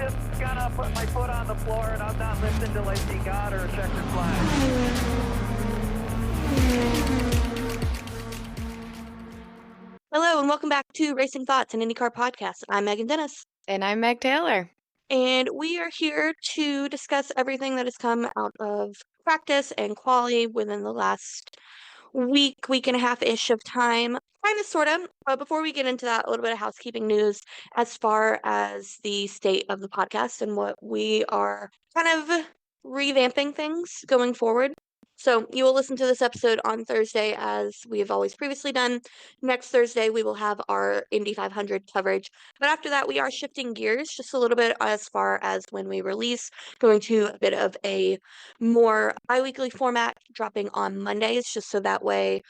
just gonna put my foot on the floor and I'm not listening till I see God or a checkered flag. Hello and welcome back to Racing Thoughts, an IndyCar podcast. I'm Megan Dennis. And I'm Meg Taylor. And we are here to discuss everything that has come out of practice and quali within the last week and a half-ish of time. Kind of, sort of. But before we get into that, a little bit of housekeeping news as far as the state of the podcast and what we are kind of revamping things going forward. So you will listen to this episode on Thursday, as we have always previously done. Next Thursday, we will have our Indy 500 coverage. But after that, we are shifting gears just a little bit as far as when we release, going to a bit of a more bi-weekly format, dropping on Mondays, just so that way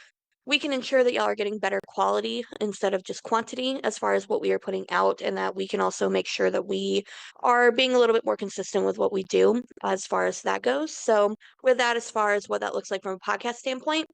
we can ensure that y'all are getting better quality instead of just quantity as far as what we are putting out, and that we can also make sure that we are being a little bit more consistent with what we do as far as that goes. So with that, as far as what that looks like from a podcast standpoint,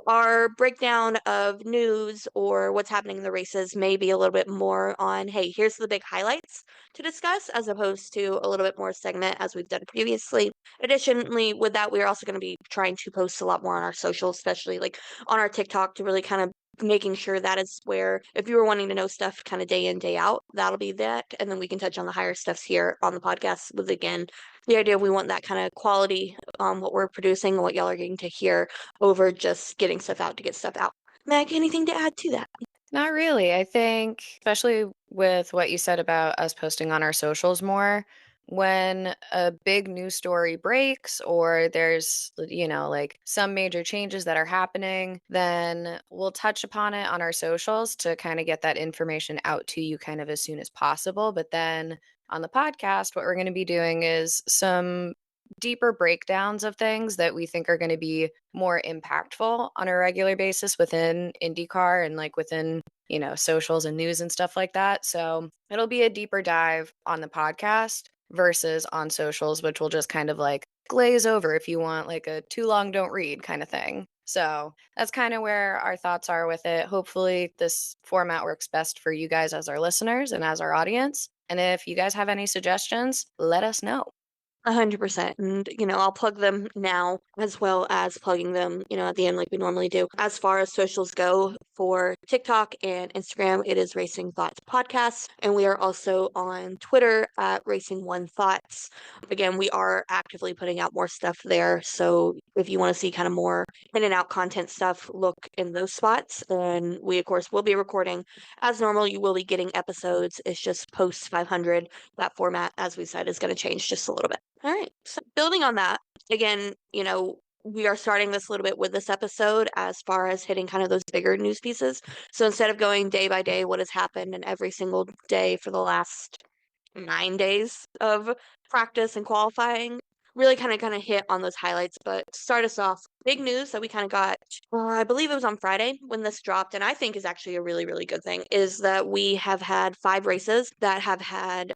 our breakdown of news or what's happening in the races may be a little bit more on, hey, here's the big highlights to discuss, as opposed to a little bit more segment as we've done previously. Additionally, with that, we're also going to be trying to post a lot more on our socials, especially like on our TikTok, to really kind of making sure that is where, if you were wanting to know stuff kind of day in, day out, that'll be that. And then we can touch on the higher stuffs here on the podcast with, again, the idea we want that kind of quality, what we're producing and what y'all are getting to hear over just getting stuff out to get stuff out. Meg, anything to add to that? Not really. I think, especially with what you said about us posting on our socials more, when a big news story breaks or there's, like some major changes that are happening, then we'll touch upon it on our socials to kind of get that information out to you kind of as soon as possible. But then on the podcast, what we're going to be doing is some deeper breakdowns of things that we think are going to be more impactful on a regular basis within IndyCar and like within, socials and news and stuff like that. So it'll be a deeper dive on the podcast versus on socials, which will just kind of like glaze over if you want like a too long don't read kind of thing. So that's kind of where our thoughts are with it. Hopefully this format works best for you guys as our listeners and as our audience. And if you guys have any suggestions, let us know. 100%. And, I'll plug them now as well as plugging them, at the end like we normally do. As far as socials go, for TikTok and Instagram, it is Racing Thoughts Podcast. And we are also on Twitter at Racing One Thoughts. Again, we are actively putting out more stuff there. So if you want to see kind of more in and out content stuff, look in those spots. And we, of course, will be recording as normal. You will be getting episodes. It's just post 500. That format, as we said, is going to change just a little bit. All right. So building on that, again, we are starting this a little bit with this episode as far as hitting kind of those bigger news pieces. So instead of going day by day, what has happened in every single day for the last 9 days of practice and qualifying, really kind of hit on those highlights. But to start us off, big news that we kind of got, I believe it was on Friday when this dropped, and I think is actually a really, really good thing, is that we have had 5 races that have had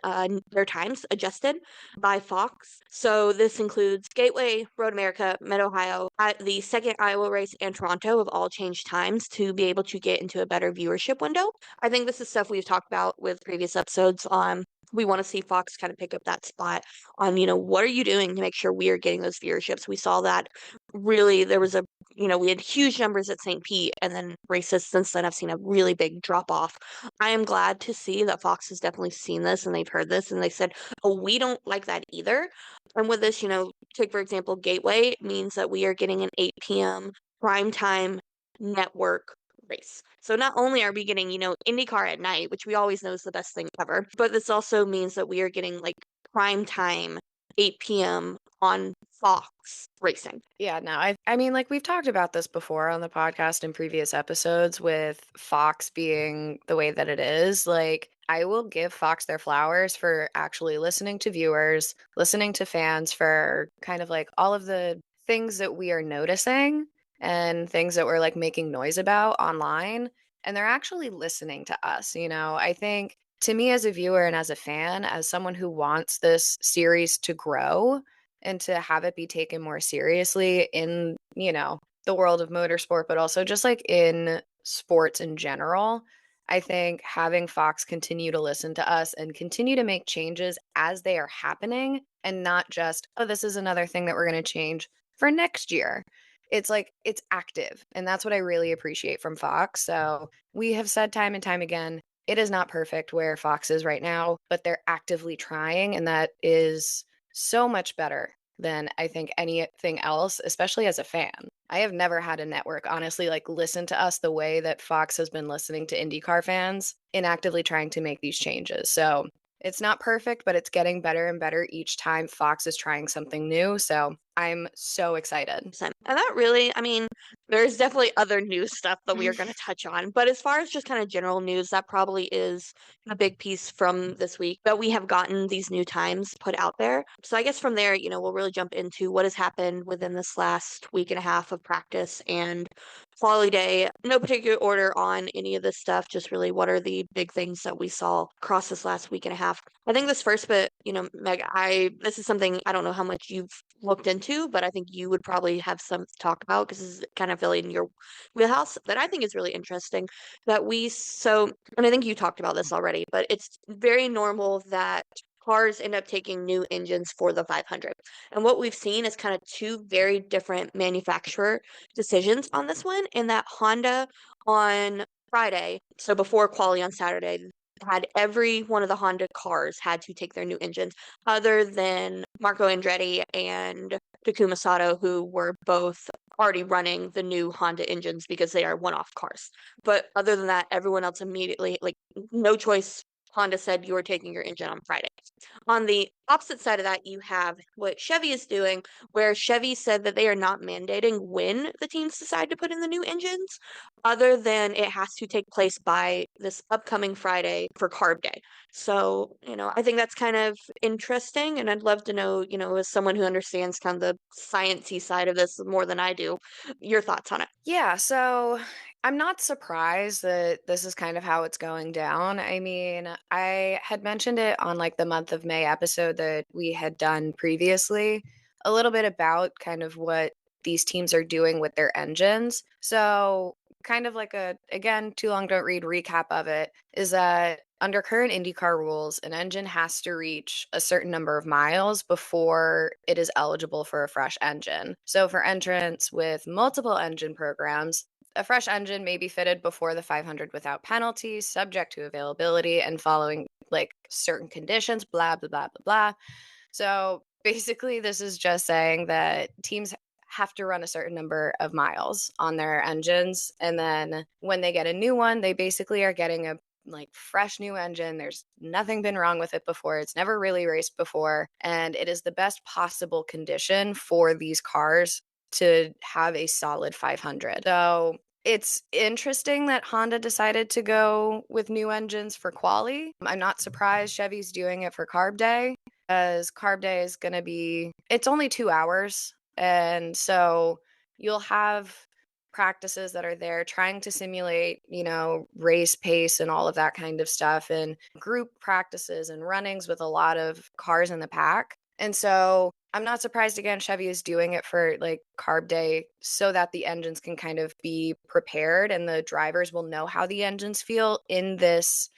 their times adjusted by Fox. So this includes Gateway, Road America, Mid-Ohio, the second Iowa race, and Toronto have all changed times to be able to get into a better viewership window. I think this is stuff we've talked about with previous episodes on. We want to see Fox kind of pick up that spot on, what are you doing to make sure we are getting those viewerships? We saw that really, there was we had huge numbers at St. Pete, and then races since then I've seen a really big drop off. I am glad to see that Fox has definitely seen this and they've heard this and they said, oh, we don't like that either. And with this, take for example, Gateway means that we are getting an 8 p.m. primetime network race. So not only are we getting, IndyCar at night, which we always know is the best thing ever, but this also means that we are getting like prime time 8 p.m. on Fox racing. Yeah, no, I mean, like we've talked about this before on the podcast in previous episodes with Fox being the way that it is. Like, I will give Fox their flowers for actually listening to viewers, listening to fans, for kind of like all of the things that we are noticing and things that we're like making noise about online. And they're actually listening to us. I think to me as a viewer and as a fan, as someone who wants this series to grow and to have it be taken more seriously in, the world of motorsport, but also just like in sports in general, I think having Fox continue to listen to us and continue to make changes as they are happening and not just, oh, this is another thing that we're going to change for next year. It's like it's active. And that's what I really appreciate from Fox. So we have said time and time again, it is not perfect where Fox is right now, but they're actively trying. And that is so much better than I think anything else, especially as a fan. I have never had a network, honestly, like listen to us the way that Fox has been listening to IndyCar fans and actively trying to make these changes. So it's not perfect, but it's getting better and better each time Fox is trying something new. So I'm so excited. And that really, I mean, there's definitely other news stuff that we are going to touch on. But as far as just kind of general news, that probably is a big piece from this week that we have gotten these new times put out there. So I guess from there, we'll really jump into what has happened within this last week and a half of practice and Quali Day. No particular order on any of this stuff, just really what are the big things that we saw across this last week and a half. I think this first bit, Meg, this is something I don't know how much you've looked into, but I think you would probably have some to talk about because this is kind of really in your wheelhouse that I think is really interesting and I think you talked about this already, but it's very normal that cars end up taking new engines for the 500. And what we've seen is kind of two very different manufacturer decisions on this one, in that Honda on Friday, so before Quali on Saturday, had every one of the Honda cars had to take their new engines, other than Marco Andretti and Takuma Sato, who were both already running the new Honda engines because they are one-off cars. But other than that, everyone else immediately, like, no choice. Honda said you are taking your engine on Friday. On the opposite side of that, you have what Chevy is doing, where Chevy said that they are not mandating when the teams decide to put in the new engines, other than it has to take place by this upcoming Friday for Carb Day. So, I think that's kind of interesting, and I'd love to know, as someone who understands kind of the sciencey side of this more than I do, your thoughts on it. Yeah, so I'm not surprised that this is kind of how it's going down. I mean, I had mentioned it on like the month of May episode that we had done previously, a little bit about kind of what these teams are doing with their engines. So, kind of like again, too long don't read recap of it, is that under current IndyCar rules, an engine has to reach a certain number of miles before it is eligible for a fresh engine. So for entrants with multiple engine programs, a fresh engine may be fitted before the 500 without penalties, subject to availability and following like certain conditions, blah, blah, blah, blah, blah. So basically, this is just saying that teams have to run a certain number of miles on their engines. And then when they get a new one, they basically are getting a like fresh new engine. There's nothing been wrong with it before. It's never really raced before. And it is the best possible condition for these cars to have a solid 500. So it's interesting that Honda decided to go with new engines for Quali. I'm not surprised Chevy's doing it for Carb Day, as Carb Day is going to be, it's only 2 hours. And so you'll have practices that are there trying to simulate, race pace and all of that kind of stuff, and group practices and runnings with a lot of cars in the pack. And so I'm not surprised again Chevy is doing it for like Carb Day so that the engines can kind of be prepared and the drivers will know how the engines feel in this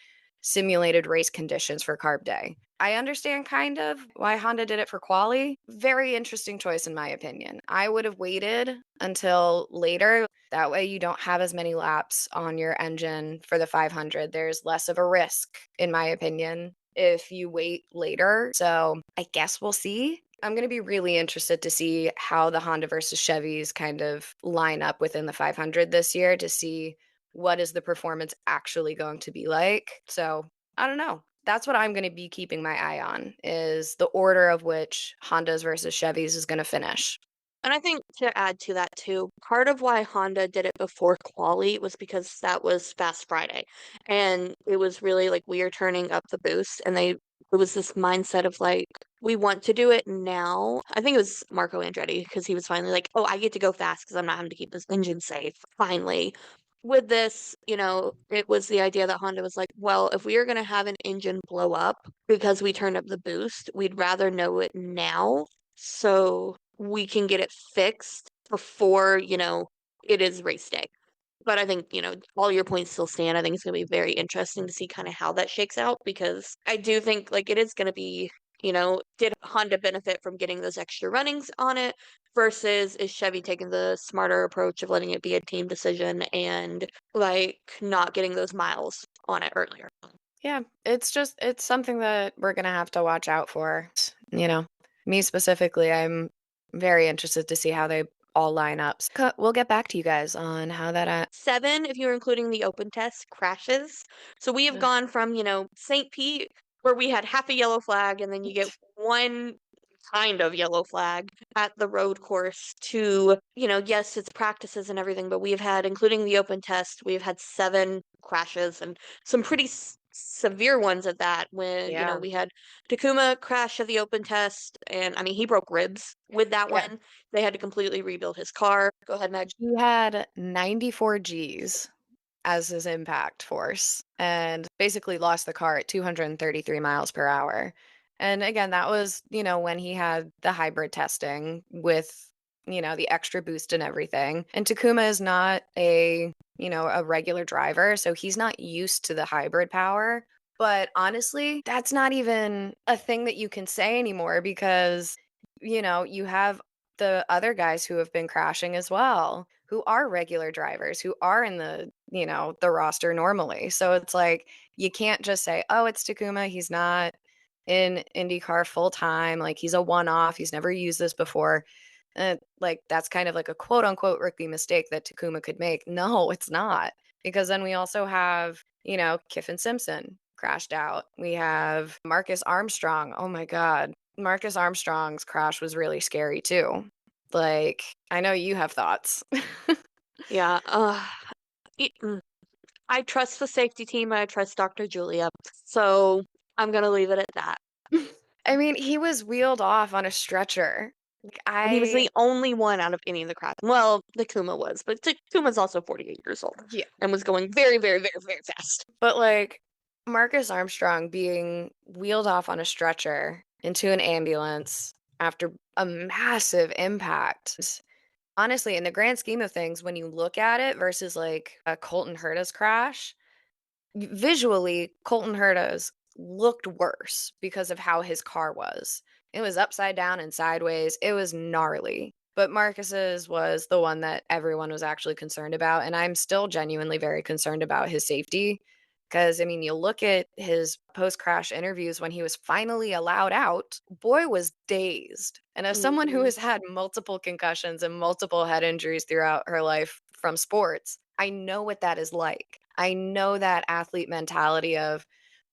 simulated race conditions for Carb Day. I understand kind of why Honda did it for Quali. Very interesting choice in my opinion. I would have waited until later. That way you don't have as many laps on your engine for the 500. There's less of a risk, in my opinion, if you wait later. So I guess we'll see. I'm going to be really interested to see how the Honda versus Chevys kind of line up within the 500 this year, to see what is the performance actually going to be like. So I don't know. That's what I'm going to be keeping my eye on, is the order of which Hondas versus Chevys is going to finish. And I think to add to that too, part of why Honda did it before Quali was because that was Fast Friday. And it was really like we are turning up the boost, and it was this mindset of like, we want to do it now. I think it was Marco Andretti, because he was finally like, oh, I get to go fast because I'm not having to keep this engine safe. Finally. With this, it was the idea that Honda was like, well, if we are going to have an engine blow up because we turned up the boost, we'd rather know it now so we can get it fixed before, it is race day. But I think, all your points still stand. I think it's going to be very interesting to see kind of how that shakes out because I do think like it is going to be, did Honda benefit from getting those extra runnings on it versus is Chevy taking the smarter approach of letting it be a team decision and like not getting those miles on it earlier? Yeah, it's something that we're gonna have to watch out for. Me specifically, I'm very interested to see how they all line up. We'll get back to you guys on how that 7, if you're including the open test, crashes. So we have gone from, St. Pete, where we had half a yellow flag, and then you get one kind of yellow flag at the road course to, yes, it's practices and everything, but we've had, including the open test, we've had 7 crashes and some pretty severe ones at that when, Yeah. we had Takuma crash at the open test, and I mean, he broke ribs with that Yeah. one. They had to completely rebuild his car. Go ahead, Meg. He had 94 Gs as his impact force and basically lost the car at 233 miles per hour. And again, that was, when he had the hybrid testing with, the extra boost and everything. And Takuma is not a regular driver, so he's not used to the hybrid power. But honestly, that's not even a thing that you can say anymore because, you have the other guys who have been crashing as well, who are regular drivers, who are in the roster normally. So it's like you can't just say, "Oh, it's Takuma. He's not in IndyCar full time. Like he's a one-off. He's never used this before." Like that's kind of like a quote unquote rookie mistake that Takuma could make. No, it's not. Because then we also have, Kiffin Simpson crashed out. We have Marcus Armstrong. Oh my God. Marcus Armstrong's crash was really scary too. Like, I know you have thoughts. Yeah. I trust the safety team and I trust Dr. Julia. So I'm gonna leave it at that. I mean, he was wheeled off on a stretcher. Like, And he was the only one out of any of the crowd. Well, Takuma was, but Takuma's also 48 years old yeah. and was going very, very, very, very fast. But like Marcus Armstrong being wheeled off on a stretcher into an ambulance after a massive impact. Honestly, in the grand scheme of things, when you look at it versus like a Colton Herta's crash, visually, Colton Herta's looked worse because of how his car was. It was upside down and sideways. It was gnarly. But Marcus's was the one that everyone was actually concerned about. And I'm still genuinely very concerned about his safety. Because, I mean, you look at his post crash interviews when he was finally allowed out, boy was dazed. And as someone who has had multiple concussions and multiple head injuries throughout her life from sports, I know what that is like. I know that athlete mentality of,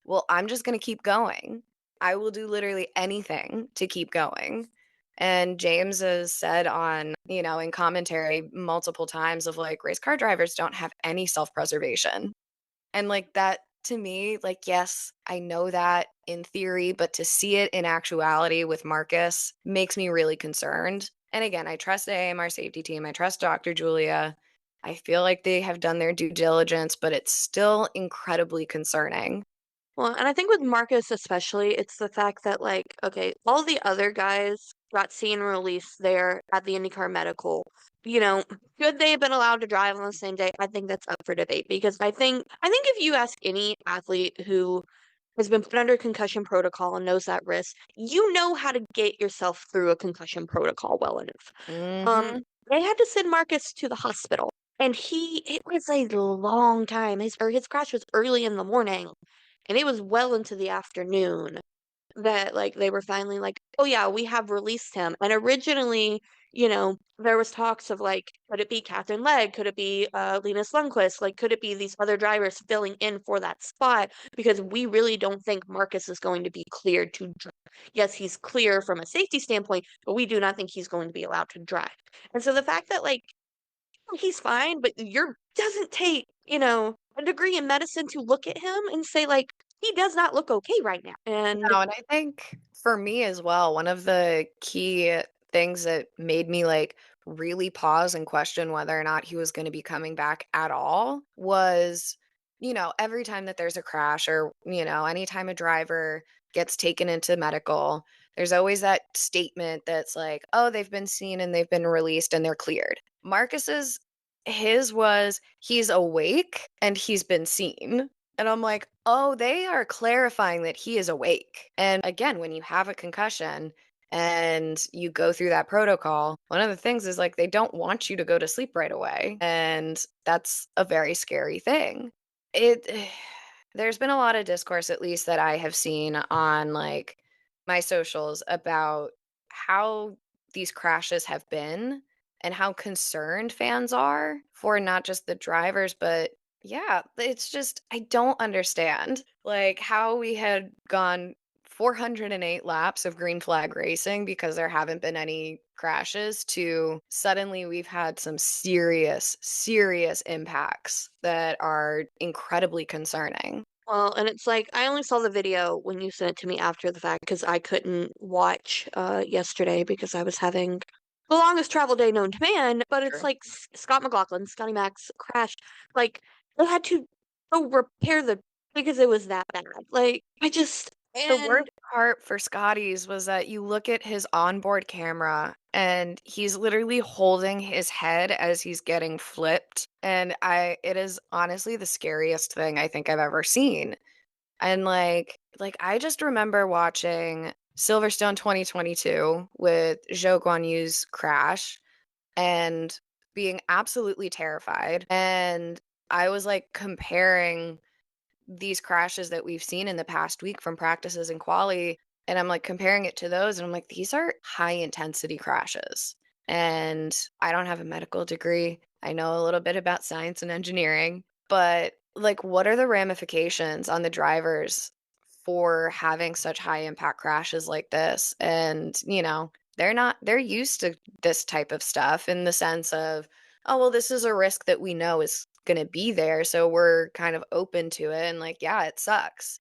well, I'm just going to keep going. I will do literally anything to keep going. And James has said on, in commentary multiple times of like race car drivers don't have any self-preservation. And like that to me, like, yes, I know that in theory, but to see it in actuality with Marcus makes me really concerned. And again, I trust the AMR safety team. I trust Dr. Julia. I feel like they have done their due diligence, but it's still incredibly concerning. Well, and I think with Marcus especially, it's the fact that like, okay, all the other guys got seen released there at the IndyCar Medical. Should they have been allowed to drive on the same day? I think that's up for debate because I think if you ask any athlete who has been put under concussion protocol and knows that risk, you know how to get yourself through a concussion protocol well enough. Mm-hmm. They had to send Marcus to the hospital, and it was a long time. His crash was early in the morning, and it was well into the afternoon that like they were finally like, oh yeah, we have released him. And originally, there was talks of like, could it be Catherine Legg? Could it be Linus Lundqvist? Like, could it be these other drivers filling in for that spot? Because we really don't think Marcus is going to be cleared to drive. Yes, he's clear from a safety standpoint, but we do not think he's going to be allowed to drive. And so the fact that like he's fine, but you're doesn't take, a degree in medicine to look at him and say like he does not look okay right now. And No, and I think for me as well, one of the key things that made me like really pause and question whether or not he was going to be coming back at all was, every time that there's a crash or, anytime a driver gets taken into medical, there's always that statement that's like, oh, they've been seen and they've been released and they're cleared. Marcus's his was he's awake and he's been seen. And I'm like, oh, they are clarifying that he is awake. And again, when you have a concussion and you go through that protocol, one of the things is like they don't want you to go to sleep right away. And that's a very scary thing. It there's been a lot of discourse, at least that I have seen on like my socials, about how these crashes have been and how concerned fans are for not just the drivers, but yeah, it's just, I don't understand like how we had gone 408 laps of green flag racing because there haven't been any crashes to suddenly we've had some serious, serious impacts that are incredibly concerning. Well, and it's like I only saw the video when you sent it to me after the fact because I couldn't watch yesterday because I was having the longest travel day known to man. But it's Sure. like Scott McLaughlin, Scotty Max crashed. Like they had to go repair the because it was that bad. Like I just The and worst part for Scotty's was that you look at his onboard camera and he's literally holding his head as he's getting flipped. And it is honestly the scariest thing I think I've ever seen. And like I just remember watching Silverstone 2022 with Zhou Guanyu's crash and being absolutely terrified. And I was like comparing these crashes that we've seen in the past week from practices and quali, and I'm like comparing it to those and I'm like these are high intensity crashes. And I don't have a medical degree. I know a little bit about science and engineering, but like what are the ramifications on the drivers for having such high impact crashes like this? And they're used to this type of stuff in the sense of, oh well, this is a risk that we know is going to be there, so we're kind of open to it. And like, yeah, it sucks.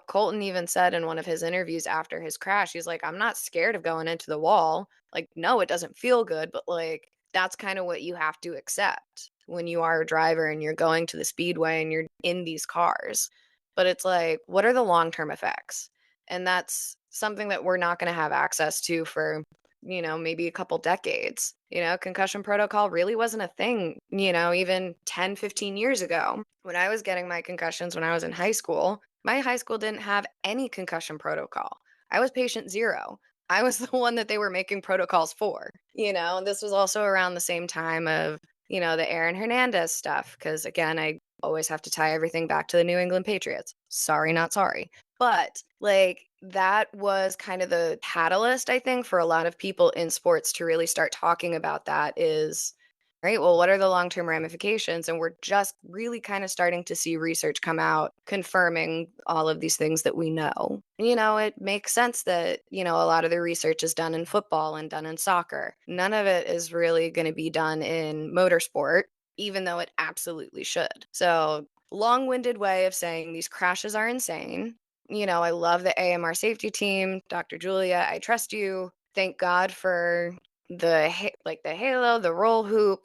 Colton even said in one of his interviews after his crash, he's like, I'm not scared of going into the wall. Like, no, it doesn't feel good, but like that's kind of what you have to accept when you are a driver and you're going to the speedway and you're in these cars. But it's like, what are the long-term effects? And that's something that we're not going to have access to for maybe a couple decades. Concussion protocol really wasn't a thing, even 10, 15 years ago. When I was getting my concussions when I was in high school, my high school didn't have any concussion protocol. I was patient zero. I was the one that they were making protocols for, and this was also around the same time of, the Aaron Hernandez stuff. Cause again, I always have to tie everything back to the New England Patriots. Sorry, not sorry. But like that was kind of the catalyst, I think, for a lot of people in sports to really start talking about that is, right, well, what are the long-term ramifications? And we're just really kind of starting to see research come out confirming all of these things that we know. It makes sense that, a lot of the research is done in football and done in soccer. None of it is really going to be done in motorsport, even though it absolutely should. So, long-winded way of saying these crashes are insane. I love the AMR safety team. Dr. Julia, I trust you. Thank God for the halo, the roll hoop,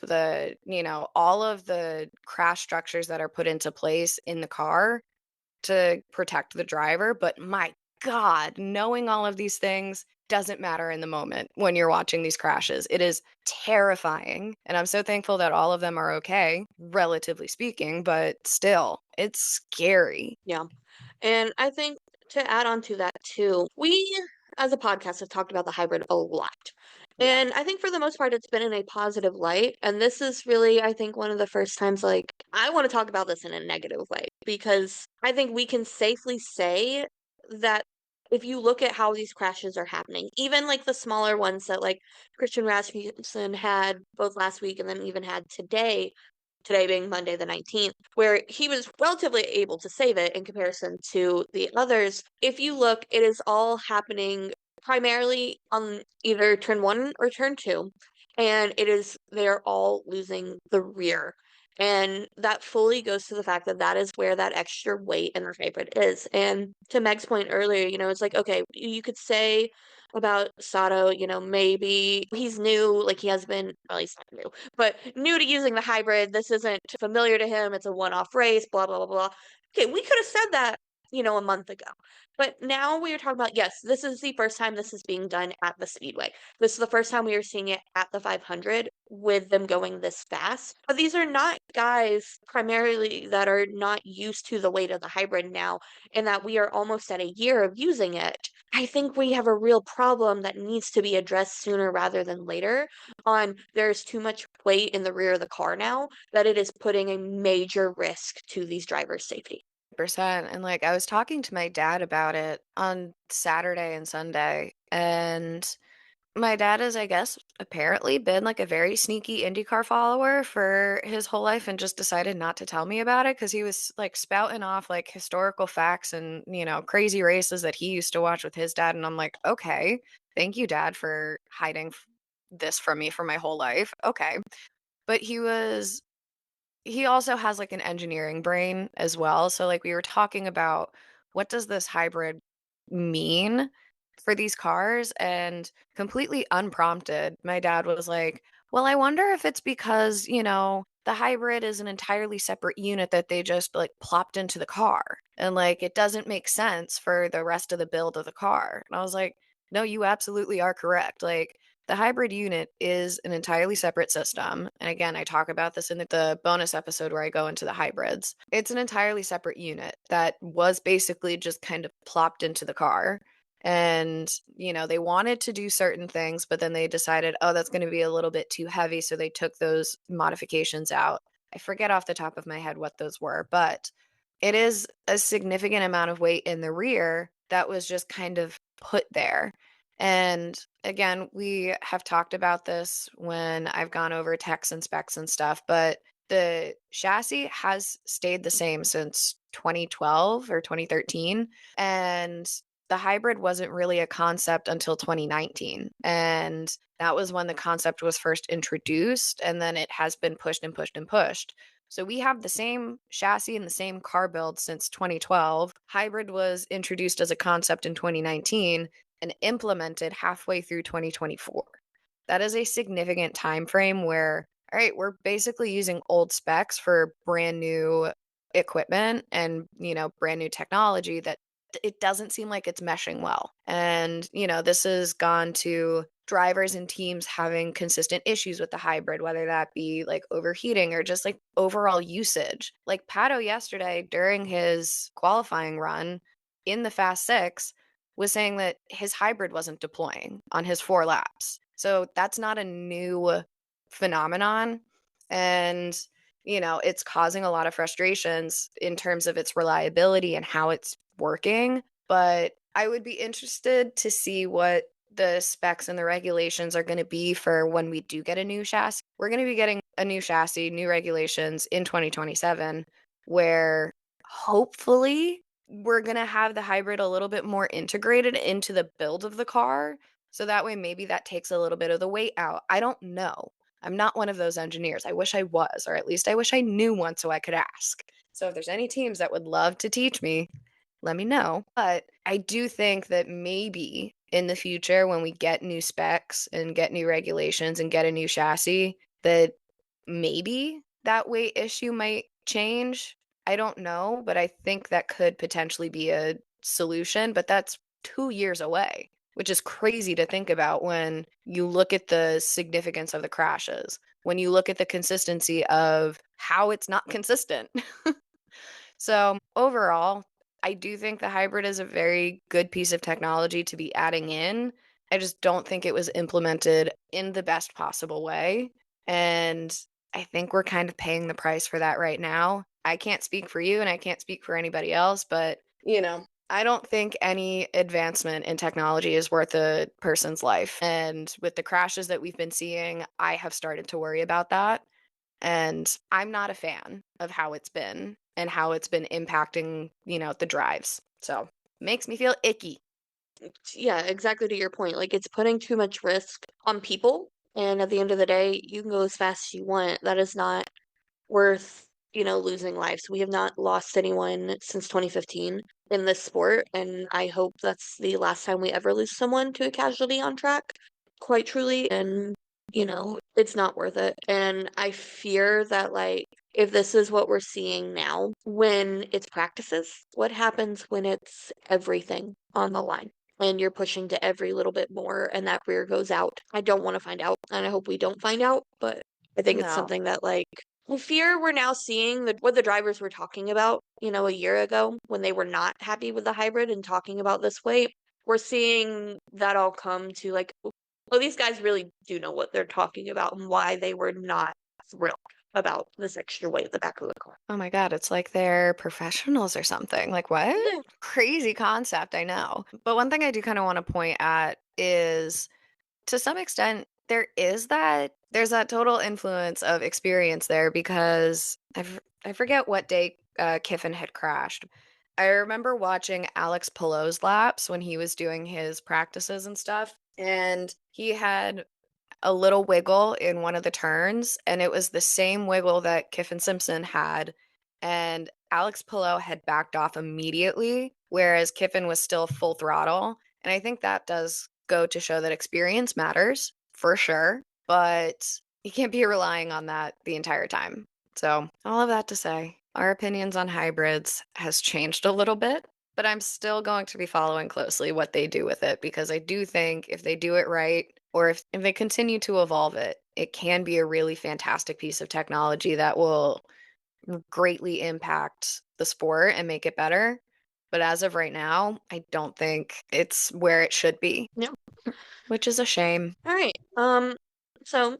all of the crash structures that are put into place in the car to protect the driver. But my God, knowing all of these things doesn't matter in the moment when you're watching these crashes. It is terrifying. And I'm so thankful that all of them are okay, relatively speaking, but still, it's scary. yeah. And I think to add on to that too, we as a podcast have talked about the hybrid a lot. Yeah. And I think for the most part, it's been in a positive light. And this is really, I think, one of the first times like I want to talk about this in a negative way because I think we can safely say that if you look at how these crashes are happening, even like the smaller ones that like Christian Rasmussen had both last week and then even had today being Monday the 19th, where he was relatively able to save it in comparison to the others. If you look, it is all happening primarily on either turn one or turn two, and they're all losing the rear. And that fully goes to the fact that that is where that extra weight in the hybrid is. And to Meg's point earlier, it's like, okay, you could say about Sato, maybe he's new, like he has been, well, he's not new, but new to using the hybrid. This isn't familiar to him. It's a one-off race, blah, blah, blah, blah. Okay, we could have said that a month ago. But now we are talking about, yes, this is the first time this is being done at the Speedway. This is the first time we are seeing it at the 500 with them going this fast. But these are not guys primarily that are not used to the weight of the hybrid now, and that we are almost at a year of using it. I think we have a real problem that needs to be addressed sooner rather than later on. There's too much weight in the rear of the car now that it is putting a major risk to these drivers' safety. Percent. And like I was talking to my dad about it on Saturday and Sunday, and my dad has, I guess, apparently been like a very sneaky IndyCar follower for his whole life and just decided not to tell me about it because he was like spouting off like historical facts and, crazy races that he used to watch with his dad. And I'm like, okay, thank you, Dad, for hiding this from me for my whole life. Okay. But he also has like an engineering brain as well. So like we were talking about what does this hybrid mean for these cars, and completely unprompted, my dad was like, "Well, I wonder if it's because, the hybrid is an entirely separate unit that they just like plopped into the car and like it doesn't make sense for the rest of the build of the car." And I was like, "No, you absolutely are correct. Like the hybrid unit is an entirely separate system. And again, I talk about this in the bonus episode where I go into the hybrids. It's an entirely separate unit that was basically just kind of plopped into the car. And, they wanted to do certain things, but then they decided, oh, that's going to be a little bit too heavy. So they took those modifications out. I forget off the top of my head what those were, but it is a significant amount of weight in the rear that was just kind of put there. And again, we have talked about this when I've gone over techs and specs and stuff, but the chassis has stayed the same since 2012 or 2013. And the hybrid wasn't really a concept until 2019. And that was when the concept was first introduced. And then it has been pushed and pushed and pushed. So we have the same chassis and the same car build since 2012. Hybrid was introduced as a concept in 2019 and implemented halfway through 2024. That is a significant time frame where, all right, we're basically using old specs for brand new equipment and, brand new technology that it doesn't seem like it's meshing well. And, this has gone to drivers and teams having consistent issues with the hybrid, whether that be like overheating or just like overall usage. Like Pato yesterday during his qualifying run in the Fast Six was saying that his hybrid wasn't deploying on his 4 laps. So that's not a new phenomenon. And, it's causing a lot of frustrations in terms of its reliability and how it's working. But I would be interested to see what the specs and the regulations are going to be for when we do get a new chassis. We're going to be getting a new chassis, new regulations in 2027, where hopefully we're going to have the hybrid a little bit more integrated into the build of the car. So that way, maybe that takes a little bit of the weight out. I don't know. I'm not one of those engineers. I wish I was, or at least I wish I knew one so I could ask. So if there's any teams that would love to teach me, let me know. But I do think that maybe in the future, when we get new specs and get new regulations and get a new chassis, that maybe that weight issue might change. I don't know, but I think that could potentially be a solution, but that's 2 years away, which is crazy to think about when you look at the significance of the crashes, when you look at the consistency of how it's not consistent. So overall, I do think the hybrid is a very good piece of technology to be adding in. I just don't think it was implemented in the best possible way. And I think we're kind of paying the price for that right now. I can't speak for you and I can't speak for anybody else, but, I don't think any advancement in technology is worth a person's life. And with the crashes that we've been seeing, I have started to worry about that. And I'm not a fan of how it's been and how it's been impacting, the drives. So makes me feel icky. Yeah, exactly to your point. Like, it's putting too much risk on people. And at the end of the day, you can go as fast as you want. That is not worth, losing lives. We have not lost anyone since 2015 in this sport. And I hope that's the last time we ever lose someone to a casualty on track, quite truly. And, it's not worth it. And I fear that, like, if this is what we're seeing now when it's practices, what happens when it's everything on the line and you're pushing to every little bit more and that rear goes out? I don't want to find out, and I hope we don't find out, but I think it's No. something that, like, I fear we're now seeing what the drivers were talking about, a year ago when they were not happy with the hybrid and talking about this weight. We're seeing that all come to, like, well, these guys really do know what they're talking about and why they were not thrilled about this extra weight at the back of the car. Oh my God, it's like they're professionals or something. Like, what? Yeah. Crazy concept, I know. But one thing I do kind of want to point at is, to some extent, there's that total influence of experience there, because I forget what day Kiffin had crashed. I remember watching Alex Palou's laps when he was doing his practices and stuff, and he had a little wiggle in one of the turns, and it was the same wiggle that Kiffin Simpson had, and Alex Palou had backed off immediately, whereas Kiffin was still full throttle. And I think that does go to show that experience matters for sure, but you can't be relying on that the entire time. So, all of that to say, our opinions on hybrids has changed a little bit, but I'm still going to be following closely what they do with it, because I do think if they do it right, or if they continue to evolve it, it can be a really fantastic piece of technology that will greatly impact the sport and make it better. But as of right now, I don't think it's where it should be, Yeah. which is a shame. All right. So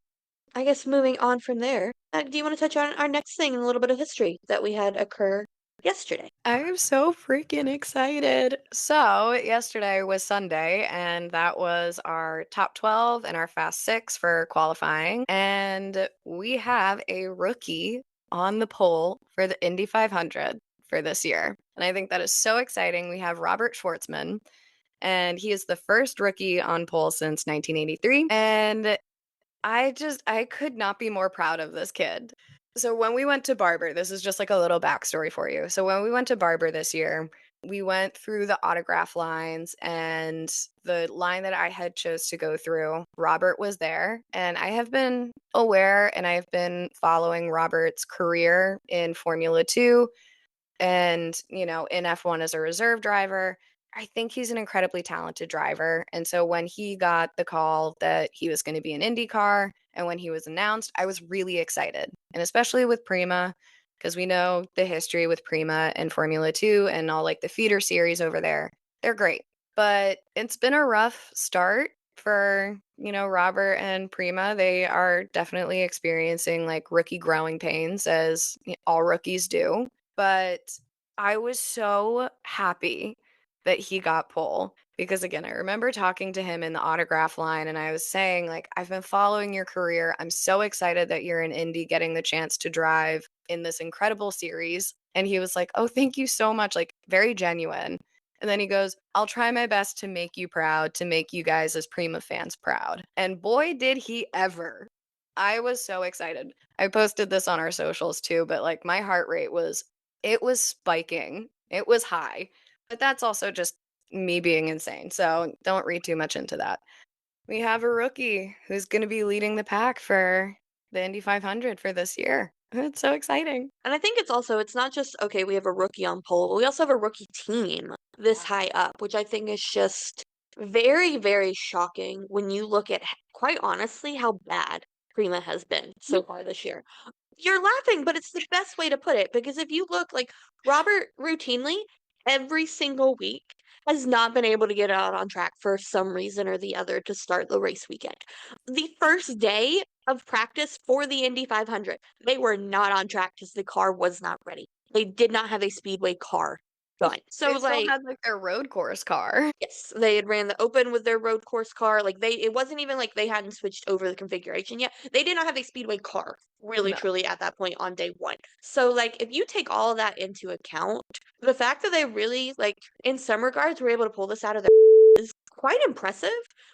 I guess moving on from there, do you want to touch on our next thing and a little bit of history that we had occur yesterday? I'm so freaking excited. So, yesterday was Sunday, and that was our top 12 and our fast six for qualifying. And we have a rookie on the pole for the Indy 500 for this year. And I think that is so exciting. We have Robert Schwartzman, and he is the first rookie on pole since 1983. And I could not be more proud of this kid. So when we went to Barber, this is just like a little backstory for you. So when we went to Barber this year, we went through the autograph lines, and the line that I had chose to go through, Robert was there. And I have been aware and I've been following Robert's career in Formula 2 and, in F1 as a reserve driver. I think he's an incredibly talented driver. And so when he got the call that he was going to be in IndyCar and when he was announced, I was really excited. And especially with Prima, because we know the history with Prima and Formula 2 and all like the feeder series over there. They're great. But it's been a rough start for, Robert and Prima. They are definitely experiencing like rookie growing pains, as all rookies do. But I was so happy that he got pole, because again, I remember talking to him in the autograph line and I was saying, like, I've been following your career. I'm so excited that you're in Indy getting the chance to drive in this incredible series. And he was like, "Oh, thank you so much." Like, very genuine. And then he goes, "I'll try my best to make you proud, to make you guys as Prima fans proud." And boy, did he ever. I was so excited. I posted this on our socials too, but like my heart rate was spiking. It was high. But that's also just me being insane. So don't read too much into that. We have a rookie who's going to be leading the pack for the Indy 500 for this year. It's so exciting. And I think it's not just, okay, we have a rookie on pole, but we also have a rookie team this high up, which I think is just very, very shocking when you look at, quite honestly, how bad Prima has been so far this year. You're laughing, but it's the best way to put it, because if you look, like, Robert routinely every single week has not been able to get out on track for some reason or the other to start the race weekend. The first day of practice for the Indy 500, they were not on track because the car was not ready. They did not have a Speedway car going. So, They still like, had like their road course car. yes, they had ran the open with their road course car. Like, it wasn't even like they hadn't switched over the configuration yet. They did not have a Speedway car, really, No. truly, at that point on day one. So, like, if you take all of that into account, the fact that they really, like, in some regards, were able to pull this out of their is quite impressive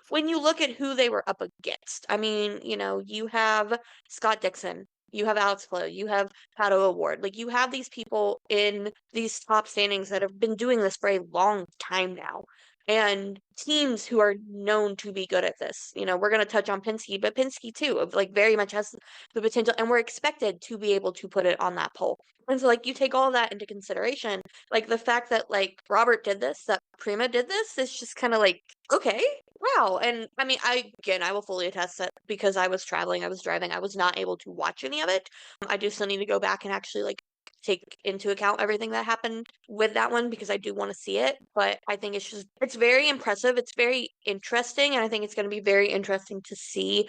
when you look at who they were up against. I mean, you have Scott Dixon, you have Alex Flo, you have Pato Award. Like, you have these people in these top standings that have been doing this for a long time now. and teams who are known to be good at this. You know, we're going to touch on Penske, but Penske too, of like very much has the potential, and we're expected to be able to put it on that pole. And so, like, you take all that into consideration, like the fact that like Robert did this, that Prima did this, is just kind of like, okay, wow. And I mean, I will fully attest that because I was traveling, I was driving, I was not able to watch any of it. I do still need to go back and actually like take into account everything that happened with that one because I do want to see it. But I think it's very impressive. It's very interesting. And I think it's going to be very interesting to see.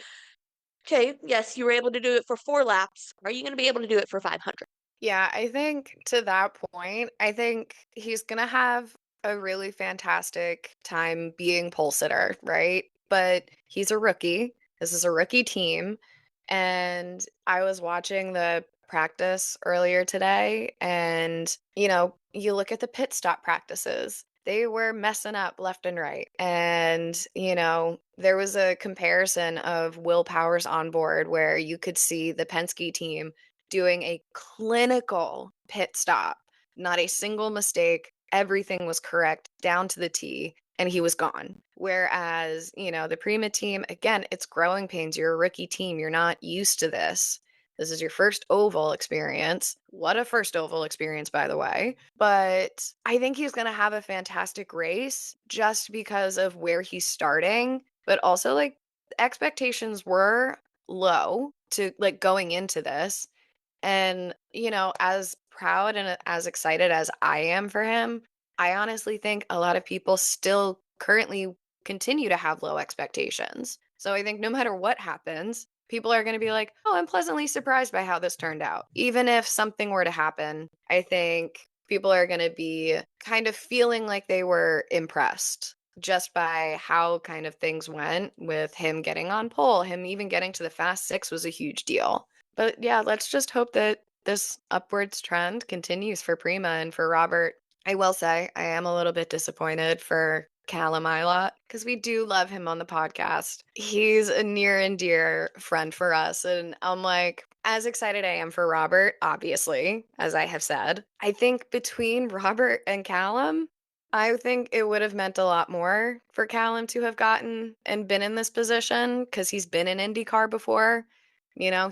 Okay, yes, you were able to do it for 4 laps. Are you going to be able to do it for 500? Yeah, I think to that point, I think he's gonna have a really fantastic time being pole sitter, right? But he's a rookie. This is a rookie team. And I was watching the practice earlier today, and you look at the pit stop practices. They were messing up left and right. And, there was a comparison of Will Powers on board where you could see the Penske team doing a clinical pit stop, not a single mistake. Everything was correct down to the T, and he was gone. Whereas, the Prima team, again, it's growing pains. You're a rookie team. You're not used to this. This is your first oval experience. What a first oval experience, by the way. But I think he's going to have a fantastic race just because of where he's starting. But also, like, expectations were low to like going into this. And, as proud and as excited as I am for him, I honestly think a lot of people still currently continue to have low expectations. So I think no matter what happens, people are going to be like, oh, I'm pleasantly surprised by how this turned out. Even if something were to happen, I think people are going to be kind of feeling like they were impressed just by how kind of things went with him getting on pole. Him even getting to the Fast Six was a huge deal. But yeah, let's just hope that this upwards trend continues for Prima and for Robert. I will say I am a little bit disappointed for Callum Ilott because we do love him on the podcast. He's a near and dear friend for us. And I'm like, as excited I am for Robert, obviously, as I have said, I think between Robert and Callum, I think it would have meant a lot more for Callum to have gotten and been in this position because he's been in IndyCar before.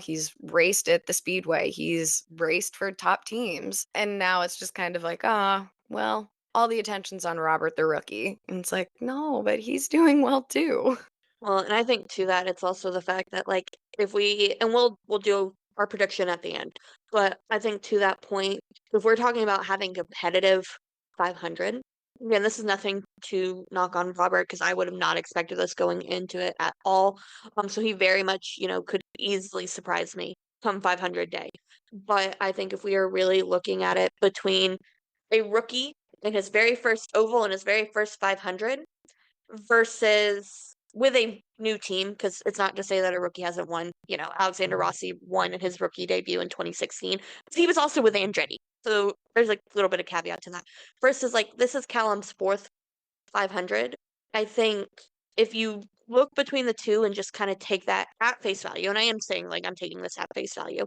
He's raced at the Speedway. He's raced for top teams. And now it's just kind of like, well, all the attention's on Robert the rookie. And it's like, no, but he's doing well too. Well, and I think to that it's also the fact that like if we and we'll do our prediction at the end. But I think to that point, if we're talking about having competitive 500, again, this is nothing to knock on Robert because I would have not expected this going into it at all. So he very much, could easily surprise me come 500 day. But I think if we are really looking at it between a rookie in his very first oval and his very first 500 versus with a new team, because it's not to say that a rookie hasn't won. Alexander Rossi won in his rookie debut in 2016. But he was also with Andretti. So there's like a little bit of caveat to that. Versus like this is Callum's fourth 500. I think if you look between the two and just kind of take that at face value, and I am saying like I'm taking this at face value,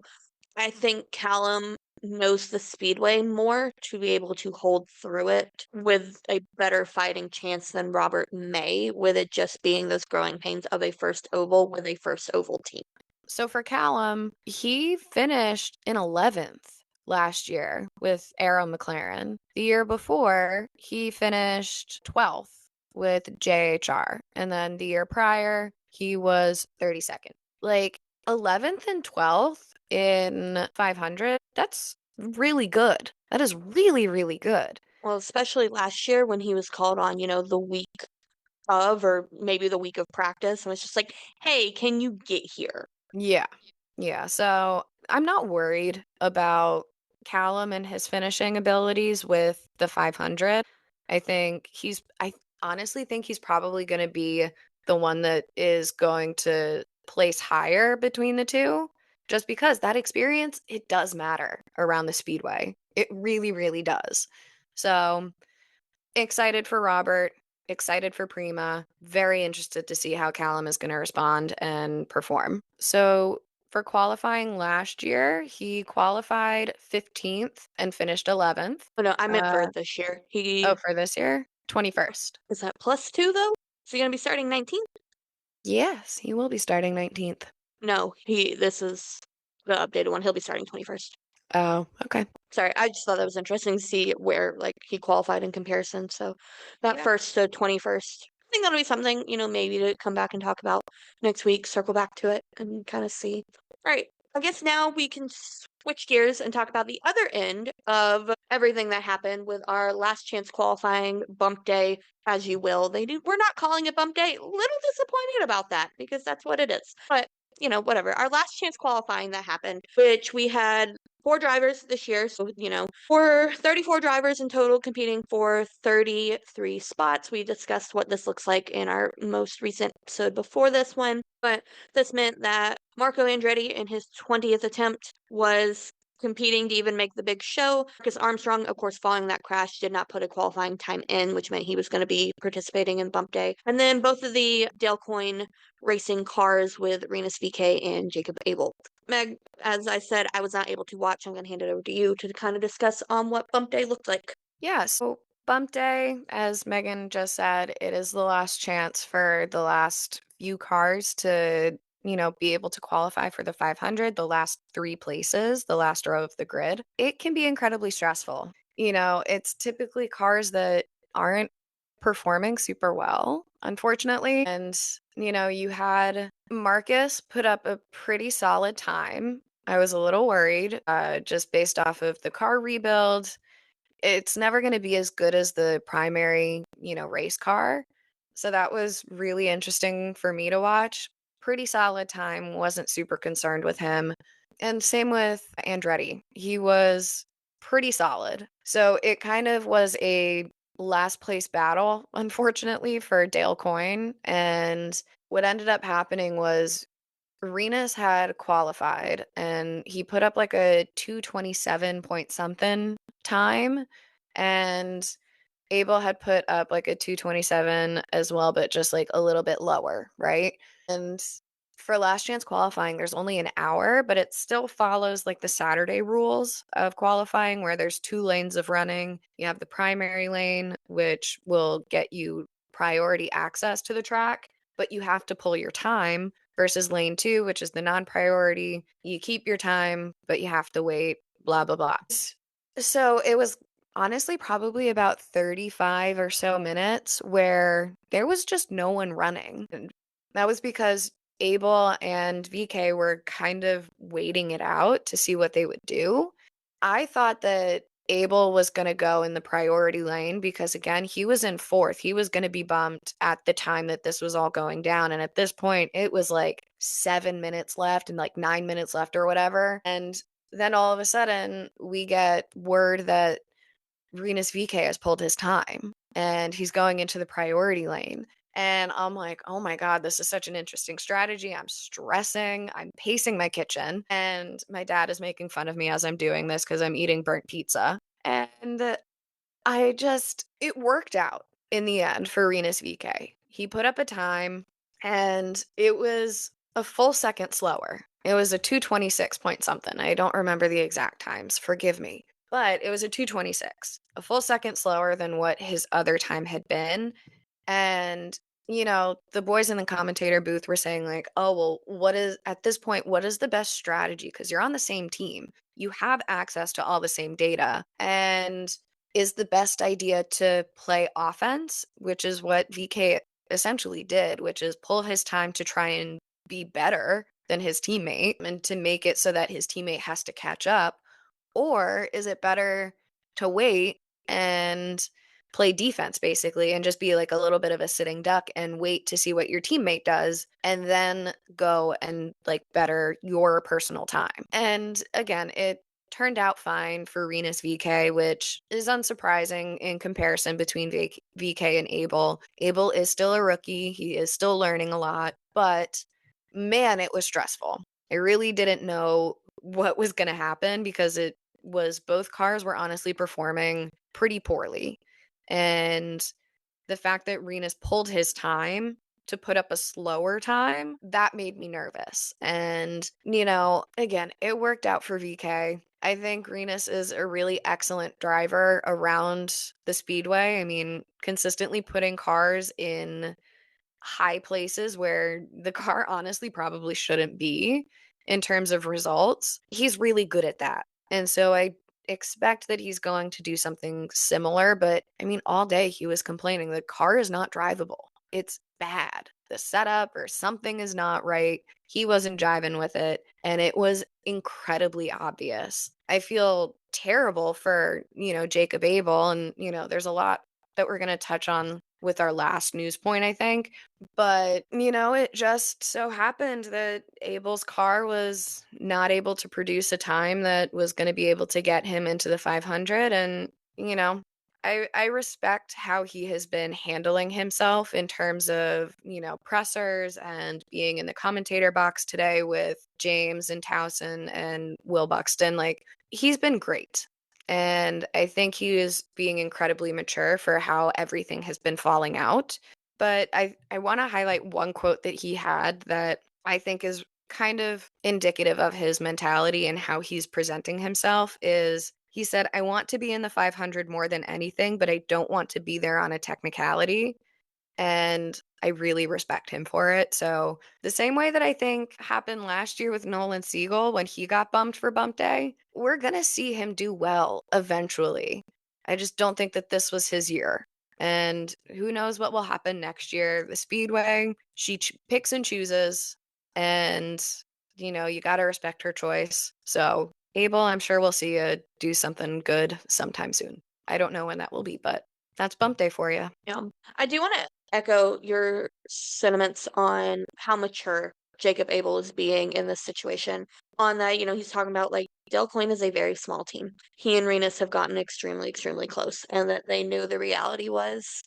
I think Callum knows the Speedway more to be able to hold through it with a better fighting chance than Robert may, with it just being those growing pains of a first oval with a first oval team. So for Callum, he finished in 11th last year with Arrow McLaren. The year before, he finished 12th with JHR. And then the year prior, he was 32nd. Like 11th and 12th in 500, that's really good. That is really, really good. Well, especially last year when he was called on, the week of, or maybe the week of practice, and was just like, hey, can you get here? Yeah. Yeah. So I'm not worried about Callum and his finishing abilities with the 500. I honestly think he's probably going to be the one that is going to place higher between the two, just because that experience, it does matter around the Speedway. It really, really does. So excited for Robert, excited for Prima, very interested to see how Callum is going to respond and perform. So for qualifying last year, he qualified 15th and finished 11th. Oh, no, I meant for this year. Oh, for this year? 21st. Is that +2 though? Is he going to be starting 19th? Yes, he will be starting 19th. No, this is the updated one. He'll be starting 21st. Oh, okay. Sorry, I just thought that was interesting to see where like he qualified in comparison. So that Yeah. first to 21st. I think that'll be something, maybe to come back and talk about next week, circle back to it and kind of see. All right. I guess now we can switch gears and talk about the other end of everything that happened with our last chance qualifying bump day, as you will. We're not calling it bump day. Little disappointed about that because that's what it is. But whatever. Our last chance qualifying that happened, which we had 4 drivers this year. So, we're 34 drivers in total competing for 33 spots. We discussed what this looks like in our most recent episode before this one. But this meant that Marco Andretti, in his 20th attempt, was competing to even make the big show. Marcus Armstrong, of course, following that crash, did not put a qualifying time in, which meant he was going to be participating in bump day. And then both of the Dale Coyne racing cars with Rinus VeeKay and Jacob Abel. Meg, as I said, I was not able to watch. I'm going to hand it over to you to kind of discuss what bump day looked like. Yeah, so bump day, as Megan just said, it is the last chance for the last few cars to, be able to qualify for the 500, the last 3 places, the last row of the grid. It can be incredibly stressful. It's typically cars that aren't performing super well, unfortunately. And, you had Marcus put up a pretty solid time. I was a little worried, just based off of the car rebuild. It's never going to be as good as the primary, race car. So that was really interesting for me to watch. Pretty solid time, wasn't super concerned with him. And same with Andretti. He was pretty solid. So it kind of was a last place battle, unfortunately, for Dale Coyne. And what ended up happening was Arenas had qualified and he put up like a 227 point something time, and Abel had put up like a 227 as well, but just like a little bit lower, right? And for last chance qualifying, there's only an hour, but it still follows like the Saturday rules of qualifying where there's 2 lanes of running. You have the primary lane, which will get you priority access to the track, but you have to pull your time, versus lane 2, which is the non-priority. You keep your time, but you have to wait, blah, blah, blah. So it was honestly probably about 35 or so minutes where there was just no one running. And that was because Abel and VeeKay were kind of waiting it out to see what they would do. I thought that Abel was going to go in the priority lane because, again, he was in 4th. He was going to be bumped at the time that this was all going down. And at this point, it was like 7 minutes left and like 9 minutes left or whatever. And then all of a sudden, we get word that Rinus VeeKay has pulled his time and he's going into the priority lane. And I'm like, oh my God, this is such an interesting strategy. I'm stressing. I'm pacing my kitchen. And my dad is making fun of me as I'm doing this because I'm eating burnt pizza. And it worked out in the end for Rinus VeeKay. He put up a time and it was a full second slower. It was a 226 point something. I don't remember the exact times. Forgive me. But it was a 226, a full second slower than what his other time had been. And, the boys in the commentator booth were saying, like, oh, well, at this point, what is the best strategy? Because you're on the same team. You have access to all the same data. And is the best idea to play offense, which is what VeeKay essentially did, which is pull his time to try and be better than his teammate and to make it so that his teammate has to catch up? Or is it better to wait and play defense basically and just be like a little bit of a sitting duck and wait to see what your teammate does and then go and like better your personal time? And again, it turned out fine for Rinus VeeKay, which is unsurprising in comparison between VeeKay and Abel. Abel is still a rookie. He is still learning a lot, but man, it was stressful. I really didn't know what was going to happen because both cars were honestly performing pretty poorly. And the fact that Rinus pulled his time to put up a slower time, that made me nervous. And, again, it worked out for VeeKay. I think Renus is a really excellent driver around the Speedway. I mean, consistently putting cars in high places where the car honestly probably shouldn't be in terms of results. He's really good at that. And so I expect that he's going to do something similar. But I mean, all day he was complaining the car is not drivable. It's bad. The setup or something is not right. He wasn't jiving with it. And it was incredibly obvious. I feel terrible for, Jacob Abel. And, there's a lot that we're going to touch on with our last news point, I think. But, it just so happened that Abel's car was not able to produce a time that was going to be able to get him into the 500. And, I respect how he has been handling himself in terms of, pressers and being in the commentator box today with James and Towson and Will Buxton. Like, he's been great. And I think he is being incredibly mature for how everything has been falling out. But I want to highlight one quote that he had that I think is kind of indicative of his mentality and how he's presenting himself is he said, I want to be in the 500 more than anything, but I don't want to be there on a technicality. And I really respect him for it. So the same way that I think happened last year with Nolan Siegel when he got bumped for bump day, we're going to see him do well eventually. I just don't think that this was his year. And who knows what will happen next year. The Speedway, she picks and chooses. And, you got to respect her choice. So, Abel, I'm sure we'll see you do something good sometime soon. I don't know when that will be, but that's bump day for you. Yeah. I do want to echo your sentiments on how mature Jacob Abel is being in this situation. On that, he's talking about like Del Coyne is a very small team. He and Renus have gotten extremely, extremely close, and that they knew the reality was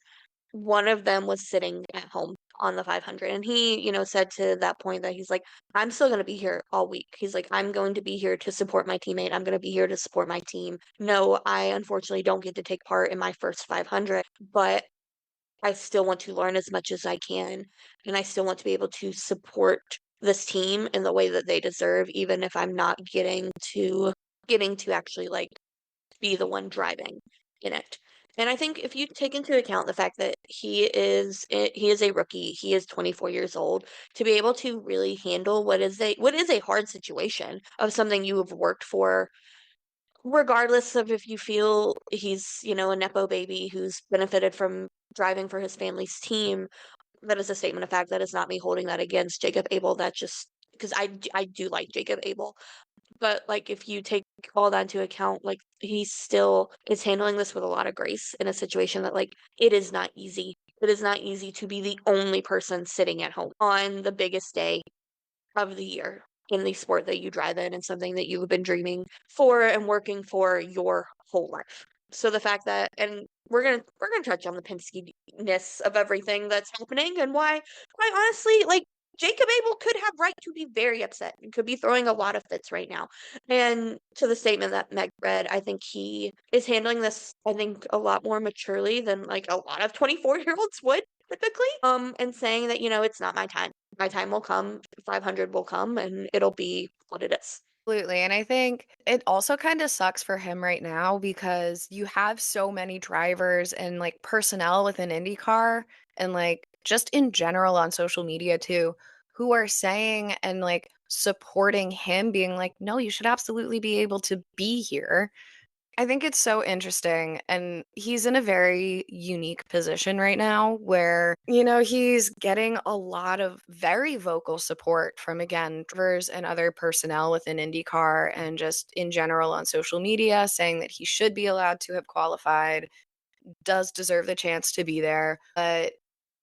one of them was sitting at home on the 500. And he, said to that point that he's like, I'm still going to be here all week. He's like, I'm going to be here to support my teammate. I'm going to be here to support my team. No, I unfortunately don't get to take part in my first 500, but I still want to learn as much as I can. And I still want to be able to support this team in the way that they deserve, even if I'm not getting to actually like be the one driving in it. And I think if you take into account the fact that he is a rookie, he is 24 years old, to be able to really handle what is a hard situation of something you have worked for, regardless of if you feel he's, a nepo baby who's benefited from driving for his family's team, that is a statement of fact. That is not me holding that against Jacob Abel. That's just because I do like Jacob Abel. But like if you take all that into account, like he still is handling this with a lot of grace in a situation that like it is not easy. It is not easy to be the only person sitting at home on the biggest day of the year in the sport that you drive in and something that you have been dreaming for and working for your whole life. So the fact that and we're gonna touch on the Penske-ness of everything that's happening and why quite honestly, like Jacob Abel could have right to be very upset and could be throwing a lot of fits right now. And to the statement that Meg read, I think he is handling this, I think, a lot more maturely than like a lot of 24-year-olds would typically. And saying that, it's not my time. My time will come, 500 will come, and it'll be what it is. Absolutely. And I think it also kind of sucks for him right now because you have so many drivers and like personnel within IndyCar and like just in general on social media too, who are saying and like supporting him, being like, no, you should absolutely be able to be here. I think it's so interesting. And he's in a very unique position right now where, he's getting a lot of very vocal support from, again, drivers and other personnel within IndyCar and just in general on social media saying that he should be allowed to have qualified, does deserve the chance to be there. But,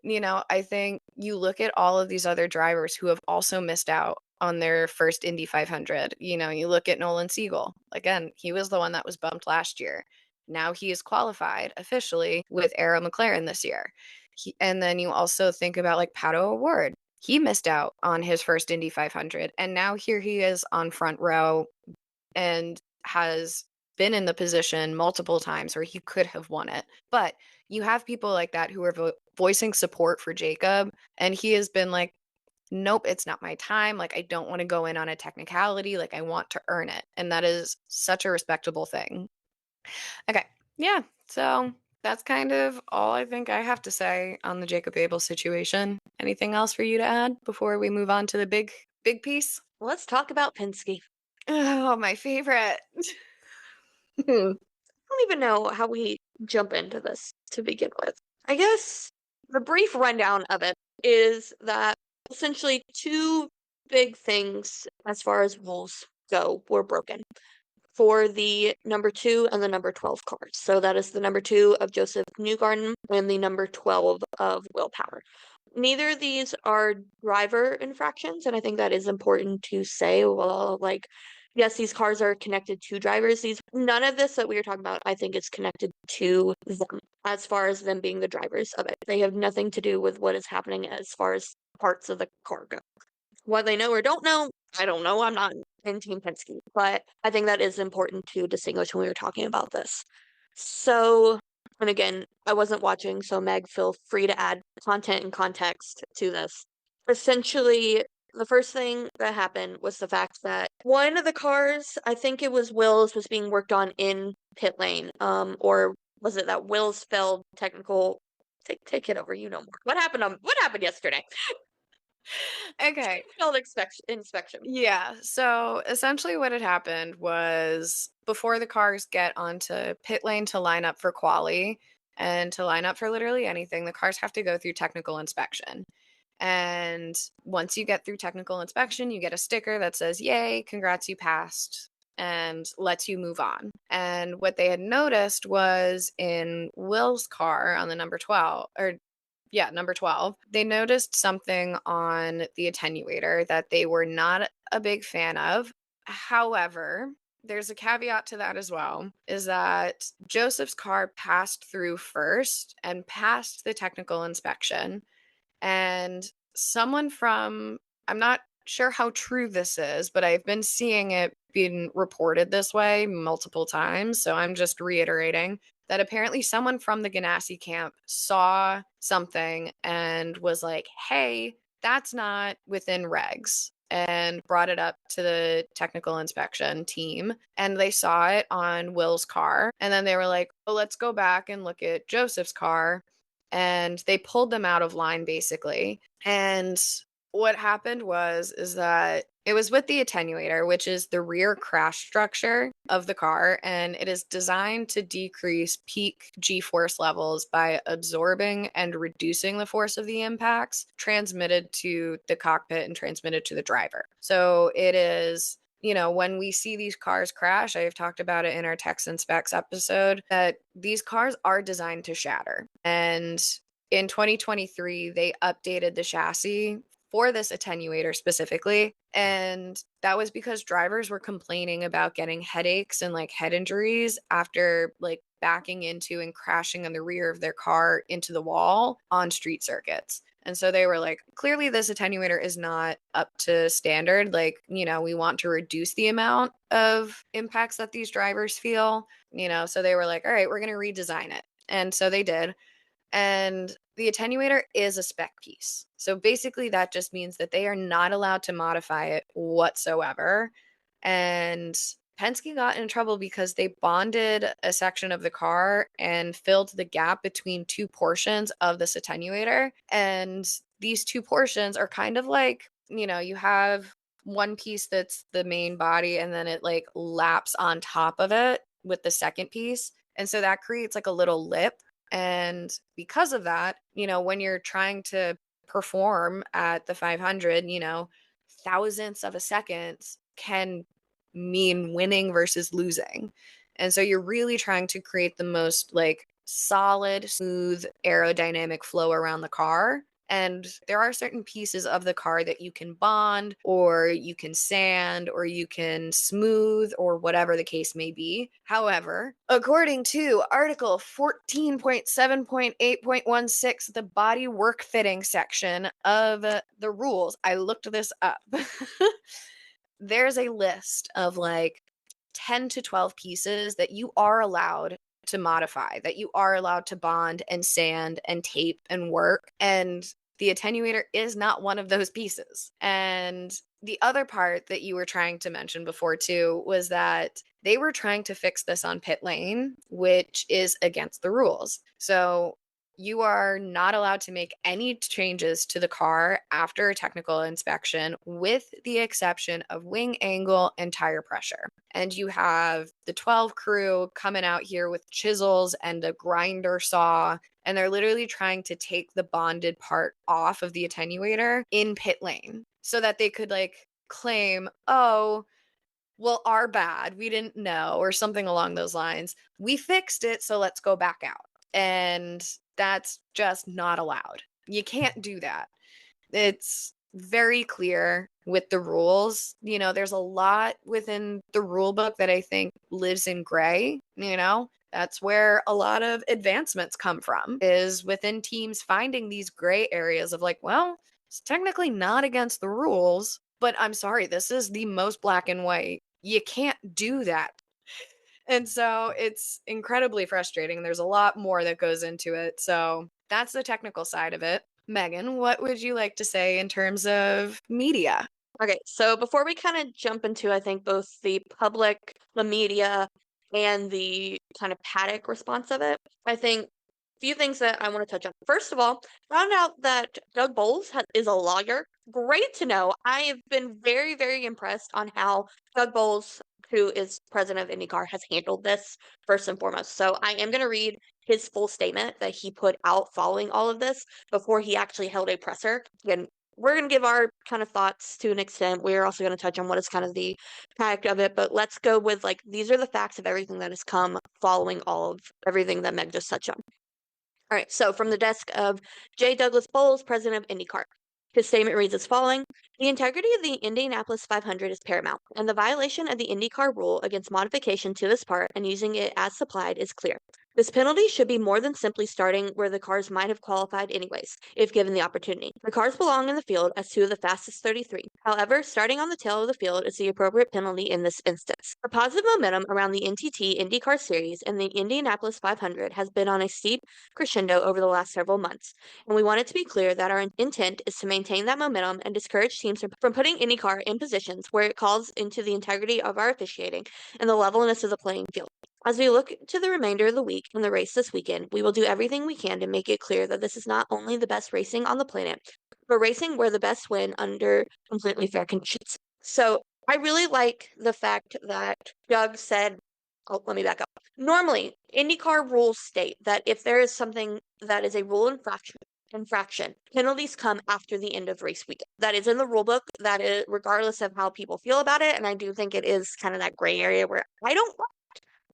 I think you look at all of these other drivers who have also missed out on their first Indy 500. You look at Nolan Siegel. Again, he was the one that was bumped last year. Now he is qualified officially with Arrow McLaren this year. And then you also think about like Pato O'Ward. He missed out on his first Indy 500. And now here he is on front row and has been in the position multiple times where he could have won it. But you have people like that who are voicing support for Jacob. And he has been like, nope, it's not my time. Like, I don't want to go in on a technicality. Like, I want to earn it. And that is such a respectable thing. Okay. Yeah. So that's kind of all I think I have to say on the Jacob Abel situation. Anything else for you to add before we move on to the big piece? Let's talk about Penske. Oh, my favorite. I don't even know how we jump into this to begin with. I guess the brief rundown of it is that essentially two big things as far as rules go were broken for the number 2 and the number 12 cars. So that is the number 2 of Joseph Newgarden and the number 12 of Will Power. Neither of these are driver infractions, and I think that is important to say. Well, like, yes, these cars are connected to drivers. None of this that we are talking about, I think, is connected to them as far as them being the drivers of it. They have nothing to do with what is happening as far as parts of the car go. What they know or don't know, I don't know. I'm not in Team Penske, but I think that is important to distinguish when we were talking about this. So, and again, I wasn't watching, so Meg, feel free to add content and context to this. Essentially, the first thing that happened was the fact that one of the cars, I think it was Will's, was being worked on in pit lane. Or was it that Will's failed technical? Take it over. You know more. What happened yesterday? Okay. Failed inspection. Yeah. So essentially, what had happened was before the cars get onto pit lane to line up for quali and to line up for literally anything, the cars have to go through technical inspection. And once you get through technical inspection, you get a sticker that says, "Yay, congrats, you passed," and lets you move on. And what they had noticed was in Will's car on the number 12, or yeah, number 12, they noticed something on the attenuator that they were not a big fan of. However, there's a caveat to that as well, is that Joseph's car passed through first and passed the technical inspection. And someone from, I'm not sure how true this is, but I've been seeing it being reported this way multiple times. So I'm just reiterating that apparently someone from the Ganassi camp saw something and was like, hey, that's not within regs, and brought it up to the technical inspection team. And they saw it on Will's car. And then they were like, oh, let's go back and look at Joseph's car. And they pulled them out of line basically. And what happened is that it was with the attenuator, which is the rear crash structure of the car, and it is designed to decrease peak G-force levels by absorbing and reducing the force of the impacts transmitted to the cockpit and transmitted to the driver. So it is, when we see these cars crash, I've talked about it in our Techs and Specs episode, that these cars are designed to shatter. And in 2023, they updated the chassis for this attenuator specifically. And that was because drivers were complaining about getting headaches and like head injuries after like backing into and crashing in the rear of their car into the wall on street circuits. And so they were like, clearly this attenuator is not up to standard. Like, we want to reduce the amount of impacts that these drivers feel, so they were like, all right, we're going to redesign it. And so they did. And the attenuator is a spec piece. So basically that just means that they are not allowed to modify it whatsoever. And Penske got in trouble because they bonded a section of the car and filled the gap between two portions of this attenuator. And these two portions are kind of like, you have one piece that's the main body and then it like laps on top of it with the second piece. And so that creates like a little lip. And because of that, when you're trying to perform at the 500, thousandths of a second can mean winning versus losing. And so you're really trying to create the most like solid, smooth aerodynamic flow around the car. And there are certain pieces of the car that you can bond or you can sand or you can smooth or whatever the case may be. However, according to Article 14.7.8.16, the body work fitting section of the rules, I looked this up. There's a list of like 10 to 12 pieces that you are allowed to modify, that you are allowed to bond and sand and tape and work. And The attenuator is not one of those pieces. And the other part that you were trying to mention before, too, was that they were trying to fix this on pit lane, which is against the rules. So you are not allowed to make any changes to the car after a technical inspection, with the exception of wing angle and tire pressure. And you have the 12 crew coming out here with chisels and a grinder saw, and they're literally trying to take the bonded part off of the attenuator in pit lane so that they could claim, oh, well, our bad, we didn't know, or something along those lines. We fixed it, so let's go back out. And that's just not allowed. You can't do that. It's very clear with the rules. There's a lot within the rule book that I think lives in gray. That's where a lot of advancements come from, is within teams finding these gray areas of well, it's technically not against the rules, but I'm sorry, this is the most black and white. You can't do that. And so it's incredibly frustrating. There's a lot more that goes into it. So that's the technical side of it. Megan, what would you like to say in terms of media? Okay, so before we kind of jump into, I think, both the public, the media, and the kind of paddock response of it, I think a few things that I want to touch on. First of all, found out that Doug Bowles is a lawyer. Great to know. I have been very, very impressed on how Doug Bowles, who is president of IndyCar, has handled this first and foremost. So I am going to read his full statement that he put out following all of this before he actually held a presser. Again, we're going to give our kind of thoughts to an extent. We're also going to touch on what is kind of the fact of it, but let's go with these are the facts of everything that has come following all of everything that Meg just touched on. All right, so from the desk of J. Douglas Bowles, president of IndyCar. His statement reads as following: the integrity of the Indianapolis 500 is paramount, and the violation of the IndyCar rule against modification to this part and using it as supplied is clear. This penalty should be more than simply starting where the cars might have qualified anyways, if given the opportunity. The cars belong in the field as two of the fastest 33. However, starting on the tail of the field is the appropriate penalty in this instance. The positive momentum around the NTT IndyCar Series and the Indianapolis 500 has been on a steep crescendo over the last several months, and we want it to be clear that our intent is to maintain that momentum and discourage teams from putting IndyCar in positions where it calls into the integrity of our officiating and the levelness of the playing field. As we look to the remainder of the week and the race this weekend, we will do everything we can to make it clear that this is not only the best racing on the planet, but racing where the best win under completely fair conditions. So I really like the fact that Doug said, oh, let me back up. Normally, IndyCar rules state that if there is something that is a rule infraction, penalties come after the end of race weekend. That is in the rule book. That is regardless of how people feel about it, and I do think it is kind of that gray area where I don't.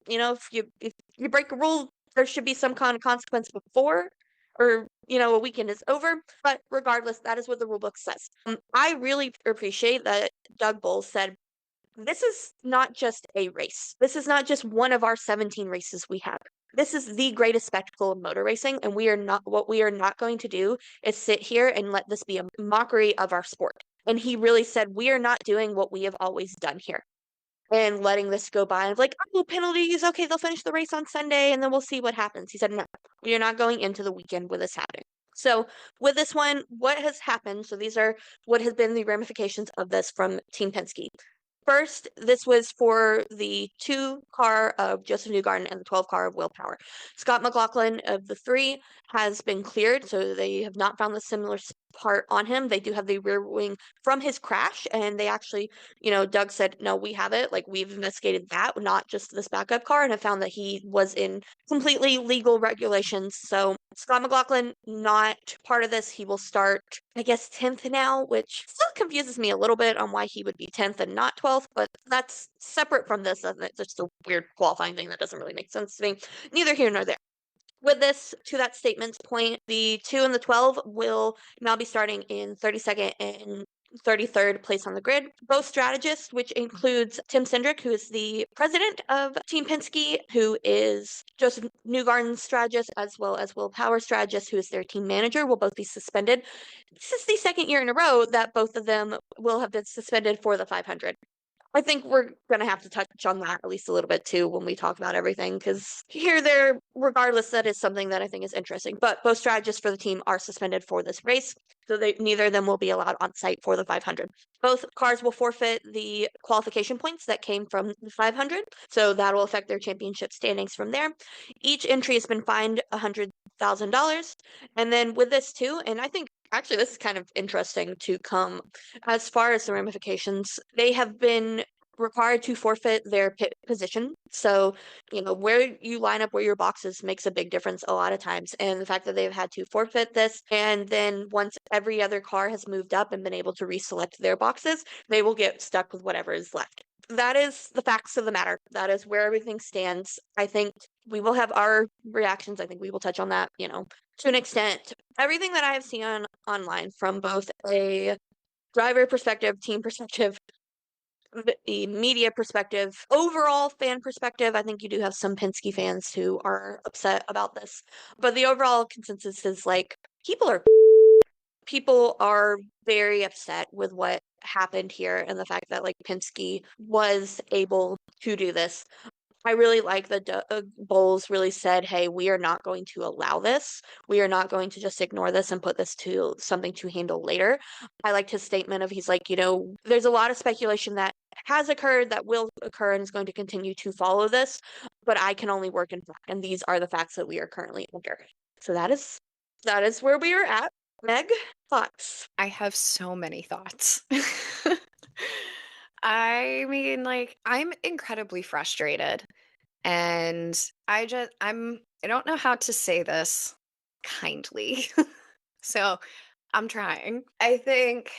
If you break a rule, there should be some kind of consequence before, or a weekend is over. But regardless, that is what the rule book says. I really appreciate that Doug Bowles said, this is not just a race. This is not just one of our 17 races we have. This is the greatest spectacle of motor racing, and what we are not going to do is sit here and let this be a mockery of our sport. And he really said, we are not doing what we have always done here and letting this go by and oh, penalties, okay, they'll finish the race on Sunday and then we'll see what happens. He said, no, we are not going into the weekend with this happening. So with this one, what has happened, so these are what has been the ramifications of this from Team Penske. First, this was for the 2 car of Joseph Newgarden and the 12 car of Will Power. Scott McLaughlin of the 3 has been cleared, so they have not found the similar part on him. They do have the rear wing from his crash, and they actually, Doug said, no, we have it. We've investigated that, not just this backup car, and have found that he was in completely legal regulations. So Scott McLaughlin, not part of this. He will start, I guess, 10th now, which still confuses me a little bit on why he would be 10th and not 12th, but that's separate from this. It's just a weird qualifying thing that doesn't really make sense to me. Neither here nor there. With this, to that statement's point, the 2 and the 12 will now be starting in 32nd and 33rd place on the grid. Both strategists, which includes Tim Cindric, who is the president of Team Penske, who is Joseph Newgarden's strategist, as well as Will Power's strategist, who is their team manager, will both be suspended. This is the second year in a row that both of them will have been suspended for the 500. I think we're going to have to touch on that at least a little bit too when we talk about everything, because here, there, regardless, that is something that I think is interesting. But both strategists for the team are suspended for this race, so neither of them will be allowed on site for the 500. Both cars will forfeit the qualification points that came from the 500, so that will affect their championship standings from there. Each entry has been fined $100,000. And then with this too, and I think actually this is kind of interesting to come as far as the ramifications, they have been required to forfeit their pit position. So, where you line up where your boxes makes a big difference a lot of times. And the fact that they've had to forfeit this, and then once every other car has moved up and been able to reselect their boxes, they will get stuck with whatever is left. That is the facts of the matter. That is where everything stands. I think we will have our reactions. I think we will touch on that, to an extent. Everything that I have seen online from both a driver perspective, team perspective, the media perspective, overall fan perspective, I think you do have some Penske fans who are upset about this. But the overall consensus is like people are very upset with what happened here and the fact that like Penske was able to do this. I really like that Bowles really said, hey, we are not going to allow this. We are not going to just ignore this and put this to something to handle later. I liked his statement of he's like, there's a lot of speculation that has occurred, that will occur, and is going to continue to follow this, but I can only work in fact, and these are the facts that we are currently under. So that is where we are at. Meg, thoughts? I have so many thoughts. I mean, like, I'm incredibly frustrated. And I don't know how to say this kindly. So I'm trying. I think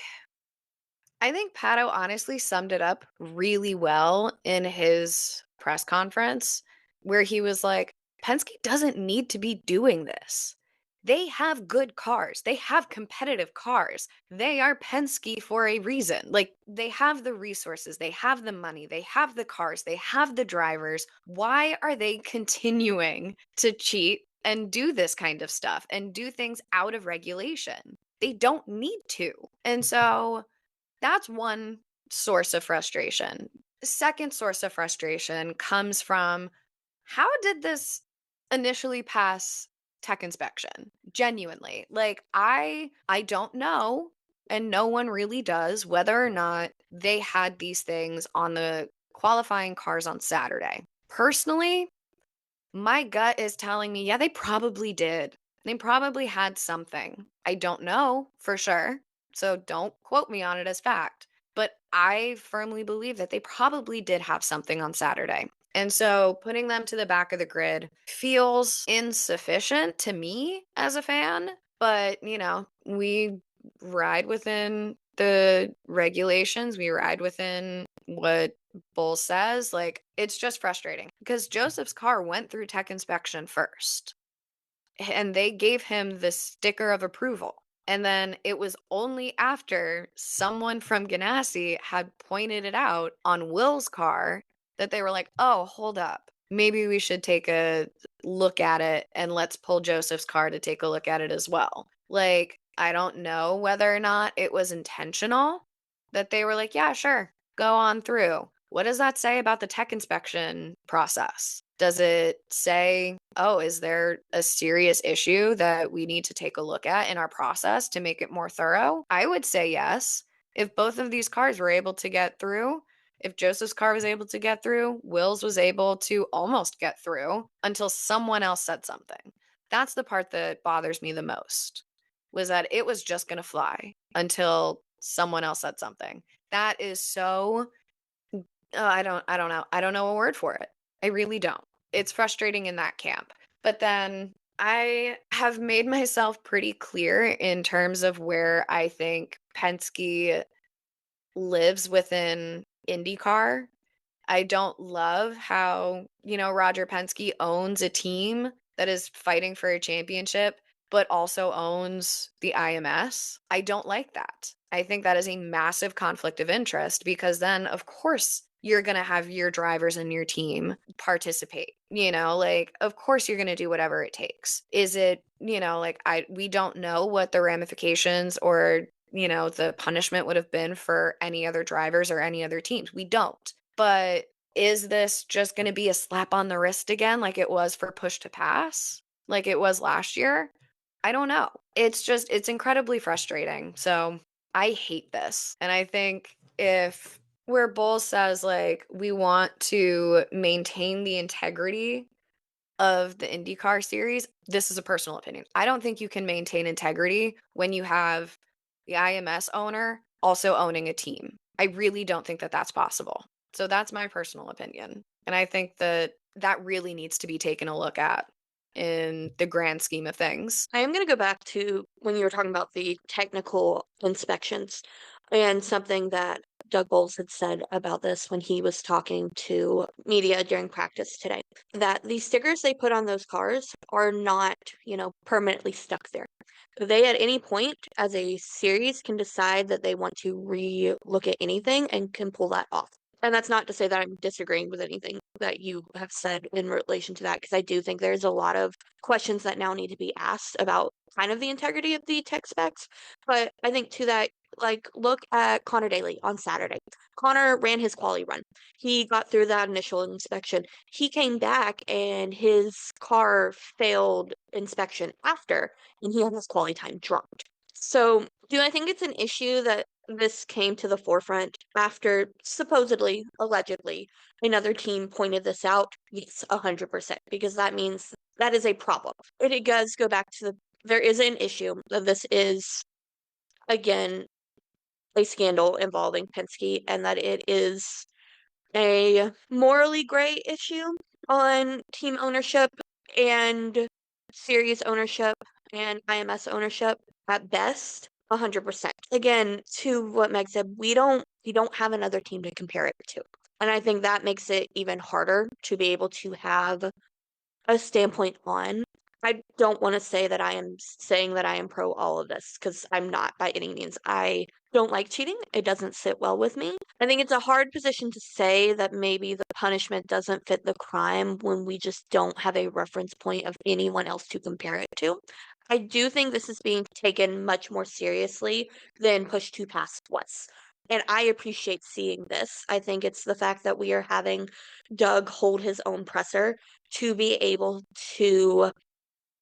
Pato honestly summed it up really well in his press conference, where he was like, Penske doesn't need to be doing this. They have good cars. They have competitive cars. They are Penske for a reason. Like, they have the resources, they have the money, they have the cars, they have the drivers. Why are they continuing to cheat and do this kind of stuff and do things out of regulation? They don't need to. And so that's one source of frustration. The second source of frustration comes from, how did this initially pass tech inspection? Genuinely. Like, I don't know, and no one really does, whether or not they had these things on the qualifying cars on Saturday. Personally, my gut is telling me, yeah, they probably did. They probably had something. I don't know for sure, so don't quote me on it as fact. But I firmly believe that they probably did have something on Saturday. And so putting them to the back of the grid feels insufficient to me as a fan. But, we ride within the regulations, we ride within what Bull says. Like, it's just frustrating because Joseph's car went through tech inspection first and they gave him the sticker of approval. And then it was only after someone from Ganassi had pointed it out on Will's car that they were like, oh, hold up. Maybe we should take a look at it and let's pull Joseph's car to take a look at it as well. Like, I don't know whether or not it was intentional that they were like, yeah, sure, go on through. What does that say about the tech inspection process? Does it say, oh, is there a serious issue that we need to take a look at in our process to make it more thorough? I would say yes. If both of these cars were able to get through, if Joseph's car was able to get through, Will's was able to almost get through until someone else said something. That's the part that bothers me the most, was that it was just going to fly until someone else said something. That is so, I don't know. I don't know a word for it. I really don't. It's frustrating in that camp. But then I have made myself pretty clear in terms of where I think Penske lives within IndyCar. I don't love how, Roger Penske owns a team that is fighting for a championship, but also owns the IMS. I don't like that. I think that is a massive conflict of interest, because then, of course, you're going to have your drivers and your team participate. Of course you're going to do whatever it takes. Is it, we don't know what the ramifications or the punishment would have been for any other drivers or any other teams. We don't. But is this just going to be a slap on the wrist again, like it was for push to pass, like it was last year? I don't know. It's incredibly frustrating. So I hate this. And I think if where Bull says, like, we want to maintain the integrity of the IndyCar series, this is a personal opinion. I don't think you can maintain integrity when you have the IMS owner also owning a team. I really don't think that that's possible. So that's my personal opinion. And I think that really needs to be taken a look at in the grand scheme of things. I am going to go back to when you were talking about the technical inspections and something that Doug Bowles had said about this when he was talking to media during practice today, that the stickers they put on those cars are not, permanently stuck there. They at any point as a series can decide that they want to re-look at anything and can pull that off. And that's not to say that I'm disagreeing with anything that you have said in relation to that, because I do think there's a lot of questions that now need to be asked about kind of the integrity of the tech specs. But I think to that, like, look at Connor Daly on Saturday. Connor ran his quali run. He got through that initial inspection. He came back and his car failed inspection after, and he had his quali time dropped. So, do I think it's an issue that this came to the forefront after supposedly, allegedly, another team pointed this out? Yes, 100%, because that means that is a problem. And it does go back to there is an issue that this is, again, a scandal involving Penske, and that it is a morally gray issue on team ownership and series ownership and IMS ownership at best. 100%. Again, to what Meg said, we don't have another team to compare it to. And I think that makes it even harder to be able to have a standpoint on. I don't want to say that I am saying that I am pro all of this, because I'm not by any means. I don't like cheating. It doesn't sit well with me. I think it's a hard position to say that maybe the punishment doesn't fit the crime when we just don't have a reference point of anyone else to compare it to. I do think this is being taken much more seriously than push to pass was. And I appreciate seeing this. I think it's the fact that we are having Doug hold his own presser to be able to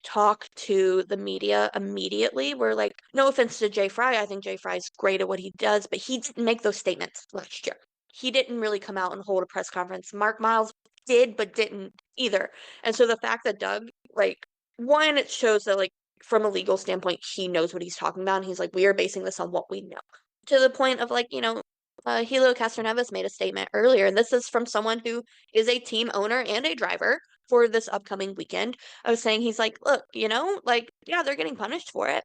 talk to the media immediately. We're like, no offense to Jay Fry, I think Jay Fry's great at what he does, but he didn't make those statements last year. He didn't really come out and hold a press conference. Mark Miles did, but didn't either. And so the fact that Doug, like, one, it shows that, like, from a legal standpoint, he knows what he's talking about. And he's like, we are basing this on what we know. To the point of, like, Hilo Castroneves made a statement earlier, and this is from someone who is a team owner and a driver for this upcoming weekend. I was saying, he's like, look, like, yeah, they're getting punished for it.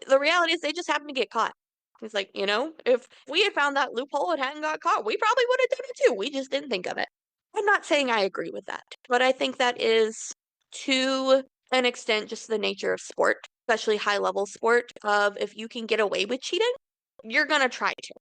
The reality is they just happen to get caught. He's like, if we had found that loophole and hadn't got caught, we probably would have done it too. We just didn't think of it. I'm not saying I agree with that, but I think that is, to an extent, just the nature of sport, especially high level sport, of if you can get away with cheating, you're gonna try to.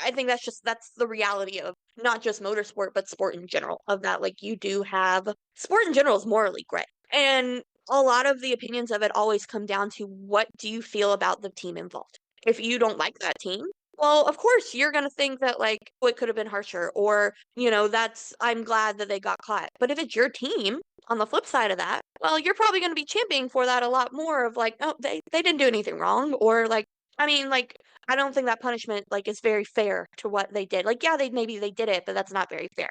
I think that's the reality of not just motorsport, but sport in general, of that, like, you do have sport in general is morally gray. And a lot of the opinions of it always come down to, what do you feel about the team involved? If you don't like that team, well, of course you're gonna think that, like, oh, it could have been harsher, or, I'm glad that they got caught. But if it's your team, on the flip side of that, well, you're probably gonna be championing for that a lot more, of like, oh, they didn't do anything wrong, or like, I mean, like, I don't think that punishment, like, is very fair to what they did. Like, yeah, maybe they did it, but that's not very fair.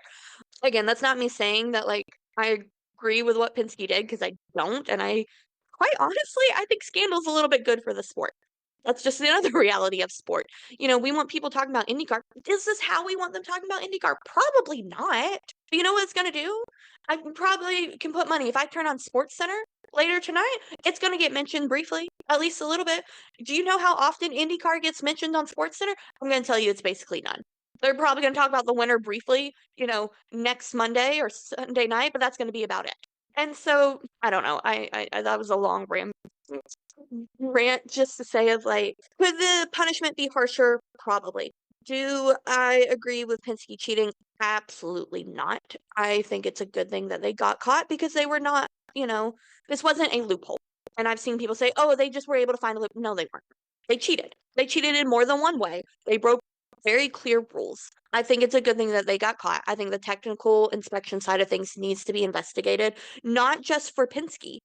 Again, that's not me saying that, like, I agree with what Penske did, because I don't, and quite honestly, I think scandal's a little bit good for the sport. That's just another reality of sport. We want people talking about IndyCar. Is this how we want them talking about IndyCar? Probably not. But you know what it's going to do? I probably can put money. If I turn on Sports Center later tonight, it's going to get mentioned briefly, at least a little bit. Do you know how often IndyCar gets mentioned on Sports Center? I'm going to tell you it's basically none. They're probably going to talk about the winner briefly, next Monday or Sunday night, but that's going to be about it. And so, I don't know. I that was a long rant just to say, of like, could the punishment be harsher? Probably. Do I agree with Penske cheating? Absolutely not. I think it's a good thing that they got caught, because they were not, this wasn't a loophole. And I've seen people say, oh, they just were able to find a loophole. No, they weren't. They cheated. They cheated in more than one way. They broke very clear rules. I think it's a good thing that they got caught. I think the technical inspection side of things needs to be investigated, not just for Penske.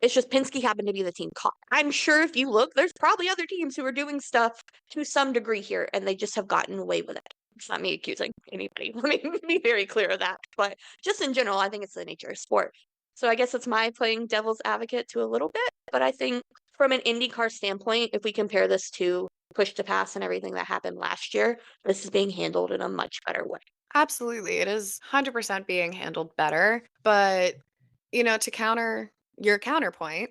It's just Penske happened to be the team caught. I'm sure if you look, there's probably other teams who are doing stuff to some degree here, and they just have gotten away with it. It's not me accusing anybody. Let me be very clear of that. But just in general, I think it's the nature of sport. So I guess it's my playing devil's advocate to a little bit. But I think from an IndyCar standpoint, if we compare this to push to pass and everything that happened last year, this is being handled in a much better way. Absolutely. It is 100% being handled better. But, to counter your counterpoint,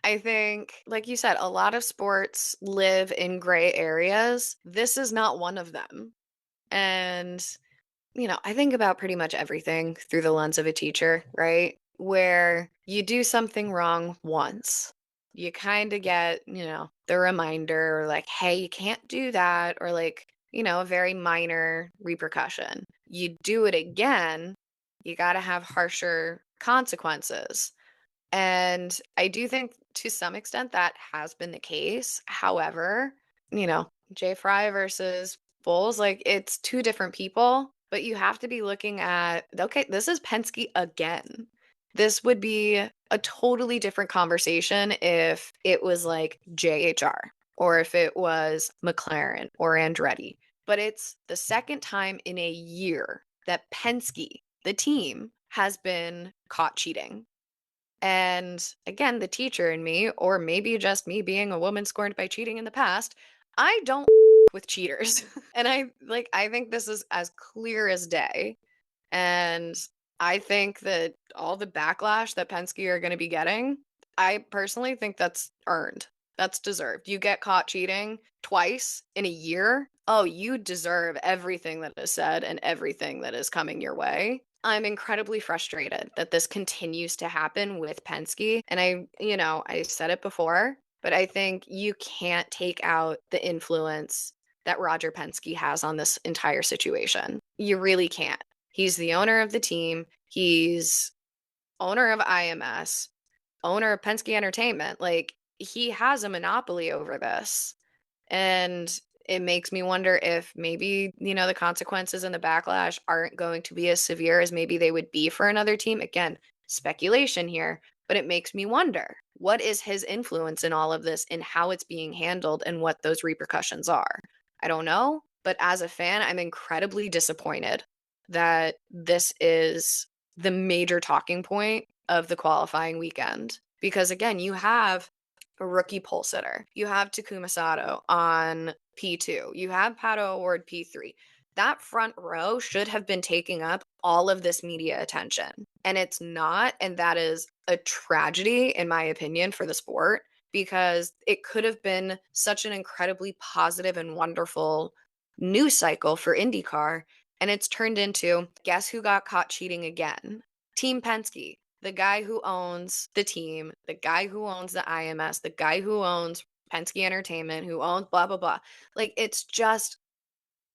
I think, like you said, a lot of sports live in gray areas. This is not one of them. And, I think about pretty much everything through the lens of a teacher, right? Where you do something wrong once, you kind of get, the reminder, like, hey, you can't do that, or like, a very minor repercussion. You do it again, you got to have harsher consequences. And I do think to some extent that has been the case. However, Jay Fry versus Bulls, like it's two different people, but you have to be looking at, okay, this is Penske again. This would be a totally different conversation if it was like JHR or if it was McLaren or Andretti. But it's the second time in a year that Penske, the team, has been caught cheating. And again, the teacher in me, or maybe just me being a woman scorned by cheating in the past, I don't with cheaters. And I think this is as clear as day. And I think that all the backlash that Penske are going to be getting, I personally think that's earned. That's deserved. You get caught cheating twice in a year. Oh, you deserve everything that is said and everything that is coming your way. I'm incredibly frustrated that this continues to happen with Penske. And I said it before, but I think you can't take out the influence that Roger Penske has on this entire situation. You really can't. He's the owner of the team. He's owner of IMS, owner of Penske Entertainment. Like, he has a monopoly over this. And it makes me wonder if maybe, the consequences and the backlash aren't going to be as severe as maybe they would be for another team. Again, speculation here, but it makes me wonder, what is his influence in all of this and how it's being handled and what those repercussions are? I don't know, but as a fan, I'm incredibly disappointed that this is the major talking point of the qualifying weekend. Because again, you have a rookie pole sitter. You have Takuma Sato on P2. You have Pato O'Ward P3. That front row should have been taking up all of this media attention. And it's not. And that is a tragedy, in my opinion, for the sport, because it could have been such an incredibly positive and wonderful news cycle for IndyCar. And it's turned into, guess who got caught cheating again? Team Penske. The guy who owns the team, the guy who owns the IMS, the guy who owns Penske Entertainment, who owns blah, blah, blah. Like, it's just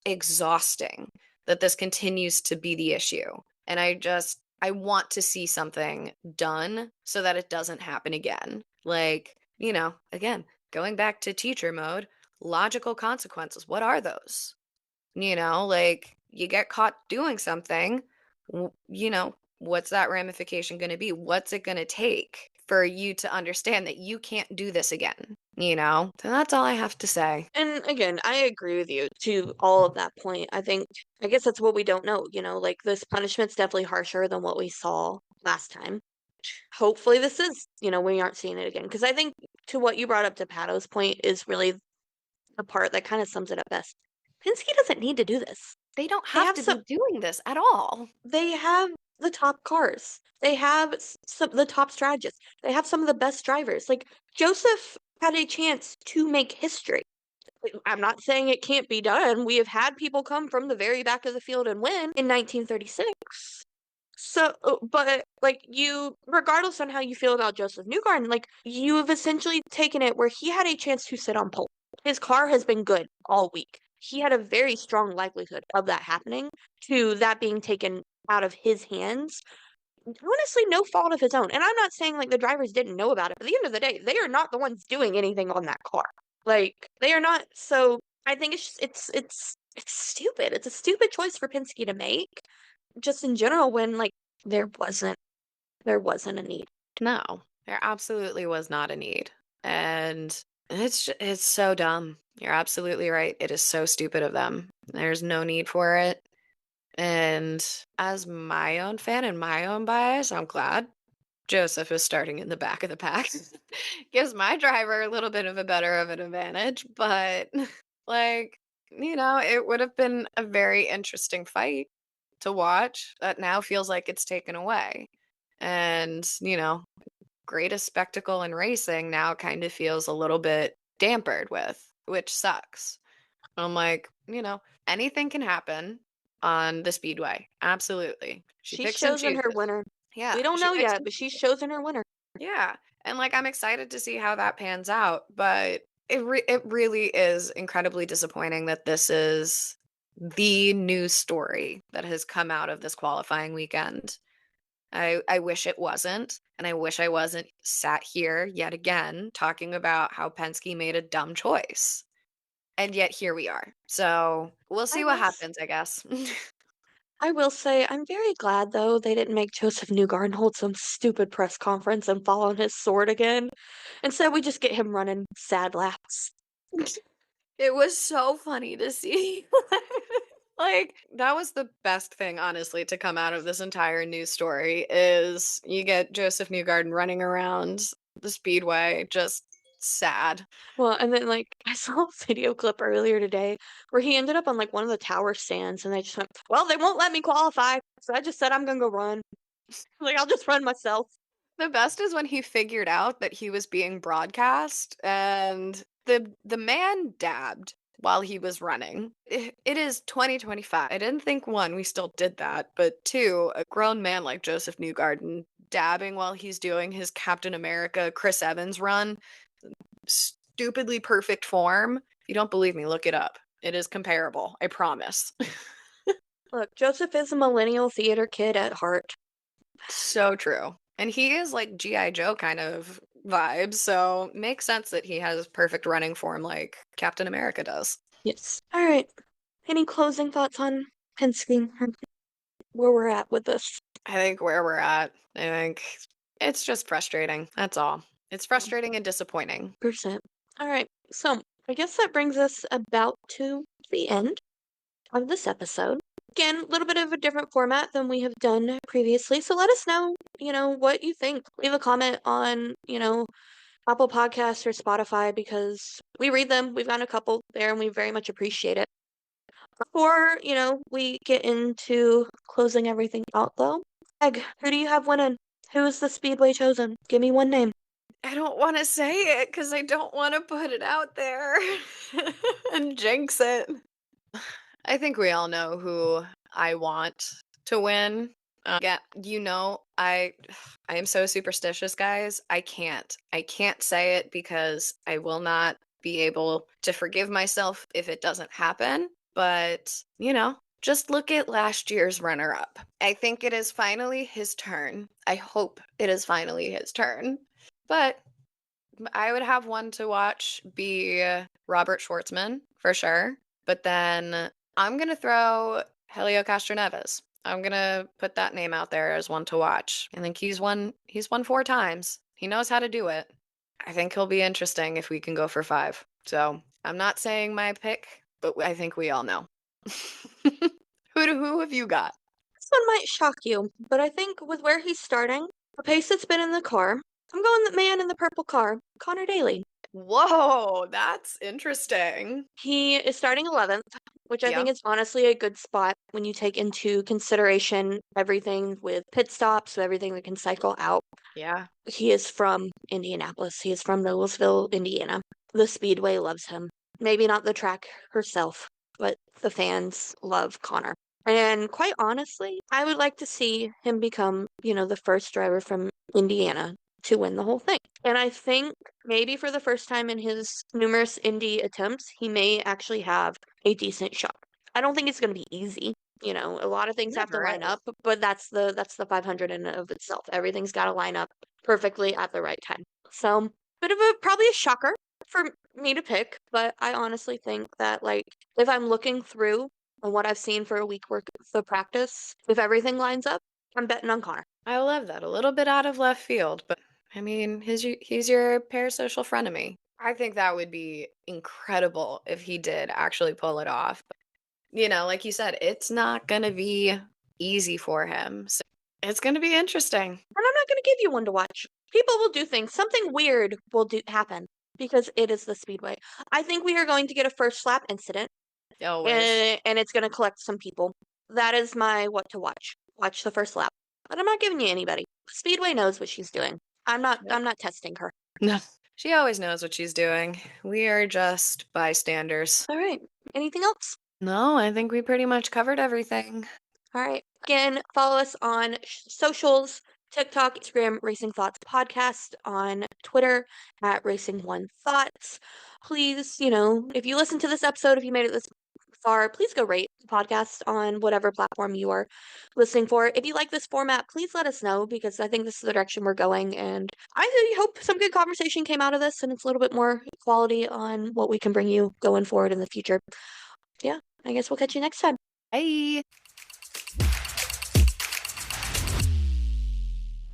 exhausting that this continues to be the issue. And I want to see something done so that it doesn't happen again. Like, again, going back to teacher mode, logical consequences. What are those? Like, you get caught doing something, what's that ramification going to be? What's it going to take for you to understand that you can't do this again? So that's all I have to say. And again, I agree with you to all of that point. I guess that's what we don't know, like this punishment's definitely harsher than what we saw last time. Hopefully this is, we aren't seeing it again. Because I think to what you brought up to Pato's point is really the part that kind of sums it up best. Penske doesn't need to do this. They don't have to be doing this at all. They have the top cars. They have the top strategists. They have some of the best drivers. Like, Joseph had a chance to make history. I'm not saying it can't be done. We have had people come from the very back of the field and win in 1936. So, but like, regardless on how you feel about Joseph Newgarden, like, you have essentially taken it where he had a chance to sit on pole. His car has been good all week. He had a very strong likelihood of that happening, to that being taken out of his hands. Honestly, no fault of his own. And I'm not saying like the drivers didn't know about it. But at the end of the day, they are not the ones doing anything on that car. Like, they are not. So I think it's stupid. It's a stupid choice for Penske to make, just in general, when like there wasn't a need. No, there absolutely was not a need. And it's so dumb. You're absolutely right. It is so stupid of them. There's no need for it. And as my own fan and my own bias, I'm glad Joseph is starting in the back of the pack. Gives my driver a little bit of a better of an advantage, but like, it would have been a very interesting fight to watch that now feels like it's taken away. And, greatest spectacle in racing now kind of feels a little bit dampered with, which sucks. I'm like, anything can happen on the Speedway. Absolutely. She She's picks and chosen her chooses. winner. Yeah. We don't She know picks yet, and but she's chooses. chosen her winner. Yeah. And like I'm excited to see how that pans out, but it really is incredibly disappointing that this is the news story that has come out of this qualifying weekend. I wish it wasn't, and I wish I wasn't sat here yet again talking about how Penske made a dumb choice. And yet here we are. So we'll see what happens, I guess. I will say, I'm very glad, though, they didn't make Joseph Newgarden hold some stupid press conference and fall on his sword again. Instead, we just get him running sad laps. It was so funny to see. Like, that was the best thing, honestly, to come out of this entire news story is you get Joseph Newgarden running around the Speedway, just sad. Well, and then, like, I saw a video clip earlier today where he ended up on, like, one of the tower stands, and they just went, well, they won't let me qualify, so I just said I'm gonna go run. Like, I'll just run myself. The best is when he figured out that he was being broadcast and the man dabbed while he was running. It is 2025. I didn't think one, we still did that, but two, a grown man like Joseph Newgarden dabbing while he's doing his Captain America Chris Evans run. Stupidly perfect form. If you don't believe me, look it up. It is comparable, I promise. Look, Joseph is a millennial theater kid at heart. So true. And he is like G.I. Joe kind of vibes, so makes sense that he has perfect running form like Captain America does. Yes. All right. Any closing thoughts on Penske? Where we're at with this? I think where we're at, I think it's just frustrating. That's all. It's frustrating and disappointing. Percent. All right. So I guess that brings us about to the end of this episode. Again, a little bit of a different format than we have done previously. So let us know, what you think. Leave a comment on, Apple Podcasts or Spotify because we read them. We've gotten a couple there and we very much appreciate it. Before, we get into closing everything out though, Meg, who do you have winning? Who is the Speedway chosen? Give me one name. I don't want to say it because I don't want to put it out there and jinx it. I think we all know who I want to win. Yeah, I am so superstitious, guys. I can't say it because I will not be able to forgive myself if it doesn't happen. But, just look at last year's runner-up. I think it is finally his turn. I hope it is finally his turn. But I would have one to watch be Robert Schwartzman for sure. But then I'm going to throw Helio Castroneves. I'm going to put that name out there as one to watch. I think he's won 4 times. He knows how to do it. I think he'll be interesting if we can go for 5. So I'm not saying my pick, but I think we all know. Who have you got? This one might shock you, but I think with where he's starting, the pace that's been in the car, I'm going the man in the purple car, Connor Daly. Whoa, that's interesting. He is starting 11th, which I Yeah. think is honestly a good spot when you take into consideration everything with pit stops, so everything that can cycle out. Yeah. He is from Indianapolis. He is from Noblesville, Indiana. The Speedway loves him. Maybe not the track herself, but the fans love Connor. And quite honestly, I would like to see him become, the first driver from Indiana to win the whole thing. And I think maybe for the first time in his numerous Indy attempts, he may actually have a decent shot. I don't think it's going to be easy. A lot of things have to Never line is. up, but that's the 500 in and of itself. Everything's got to line up perfectly at the right time. So, bit of probably a shocker for me to pick, but I honestly think that, like, if I'm looking through on what I've seen for a week worth of practice, if everything lines up, I'm betting on Connor. I love that. A little bit out of left field, but I mean, he's your parasocial frenemy. I think that would be incredible if he did actually pull it off. But, like you said, it's not going to be easy for him. So it's going to be interesting. And I'm not going to give you one to watch. People will do things. Something weird will happen because it is the Speedway. I think we are going to get a first lap incident, Always. and it's going to collect some people. That is my what to watch. Watch the first lap. But I'm not giving you anybody. Speedway knows what she's doing. I'm not testing her. No. She always knows what she's doing. We are just bystanders. All right. Anything else? No, I think we pretty much covered everything. All right. Again, follow us on socials, TikTok, Instagram, Racing Thoughts Podcast, on Twitter at Racing One Thoughts. Please, if you listen to this episode, if you made it this far, please go rate the podcast on whatever platform you are listening for. If you like this format, please let us know, because I think this is the direction we're going, and I really hope some good conversation came out of this and it's a little bit more quality on what we can bring you going forward in the future. Yeah, I guess we'll catch you next time. Bye.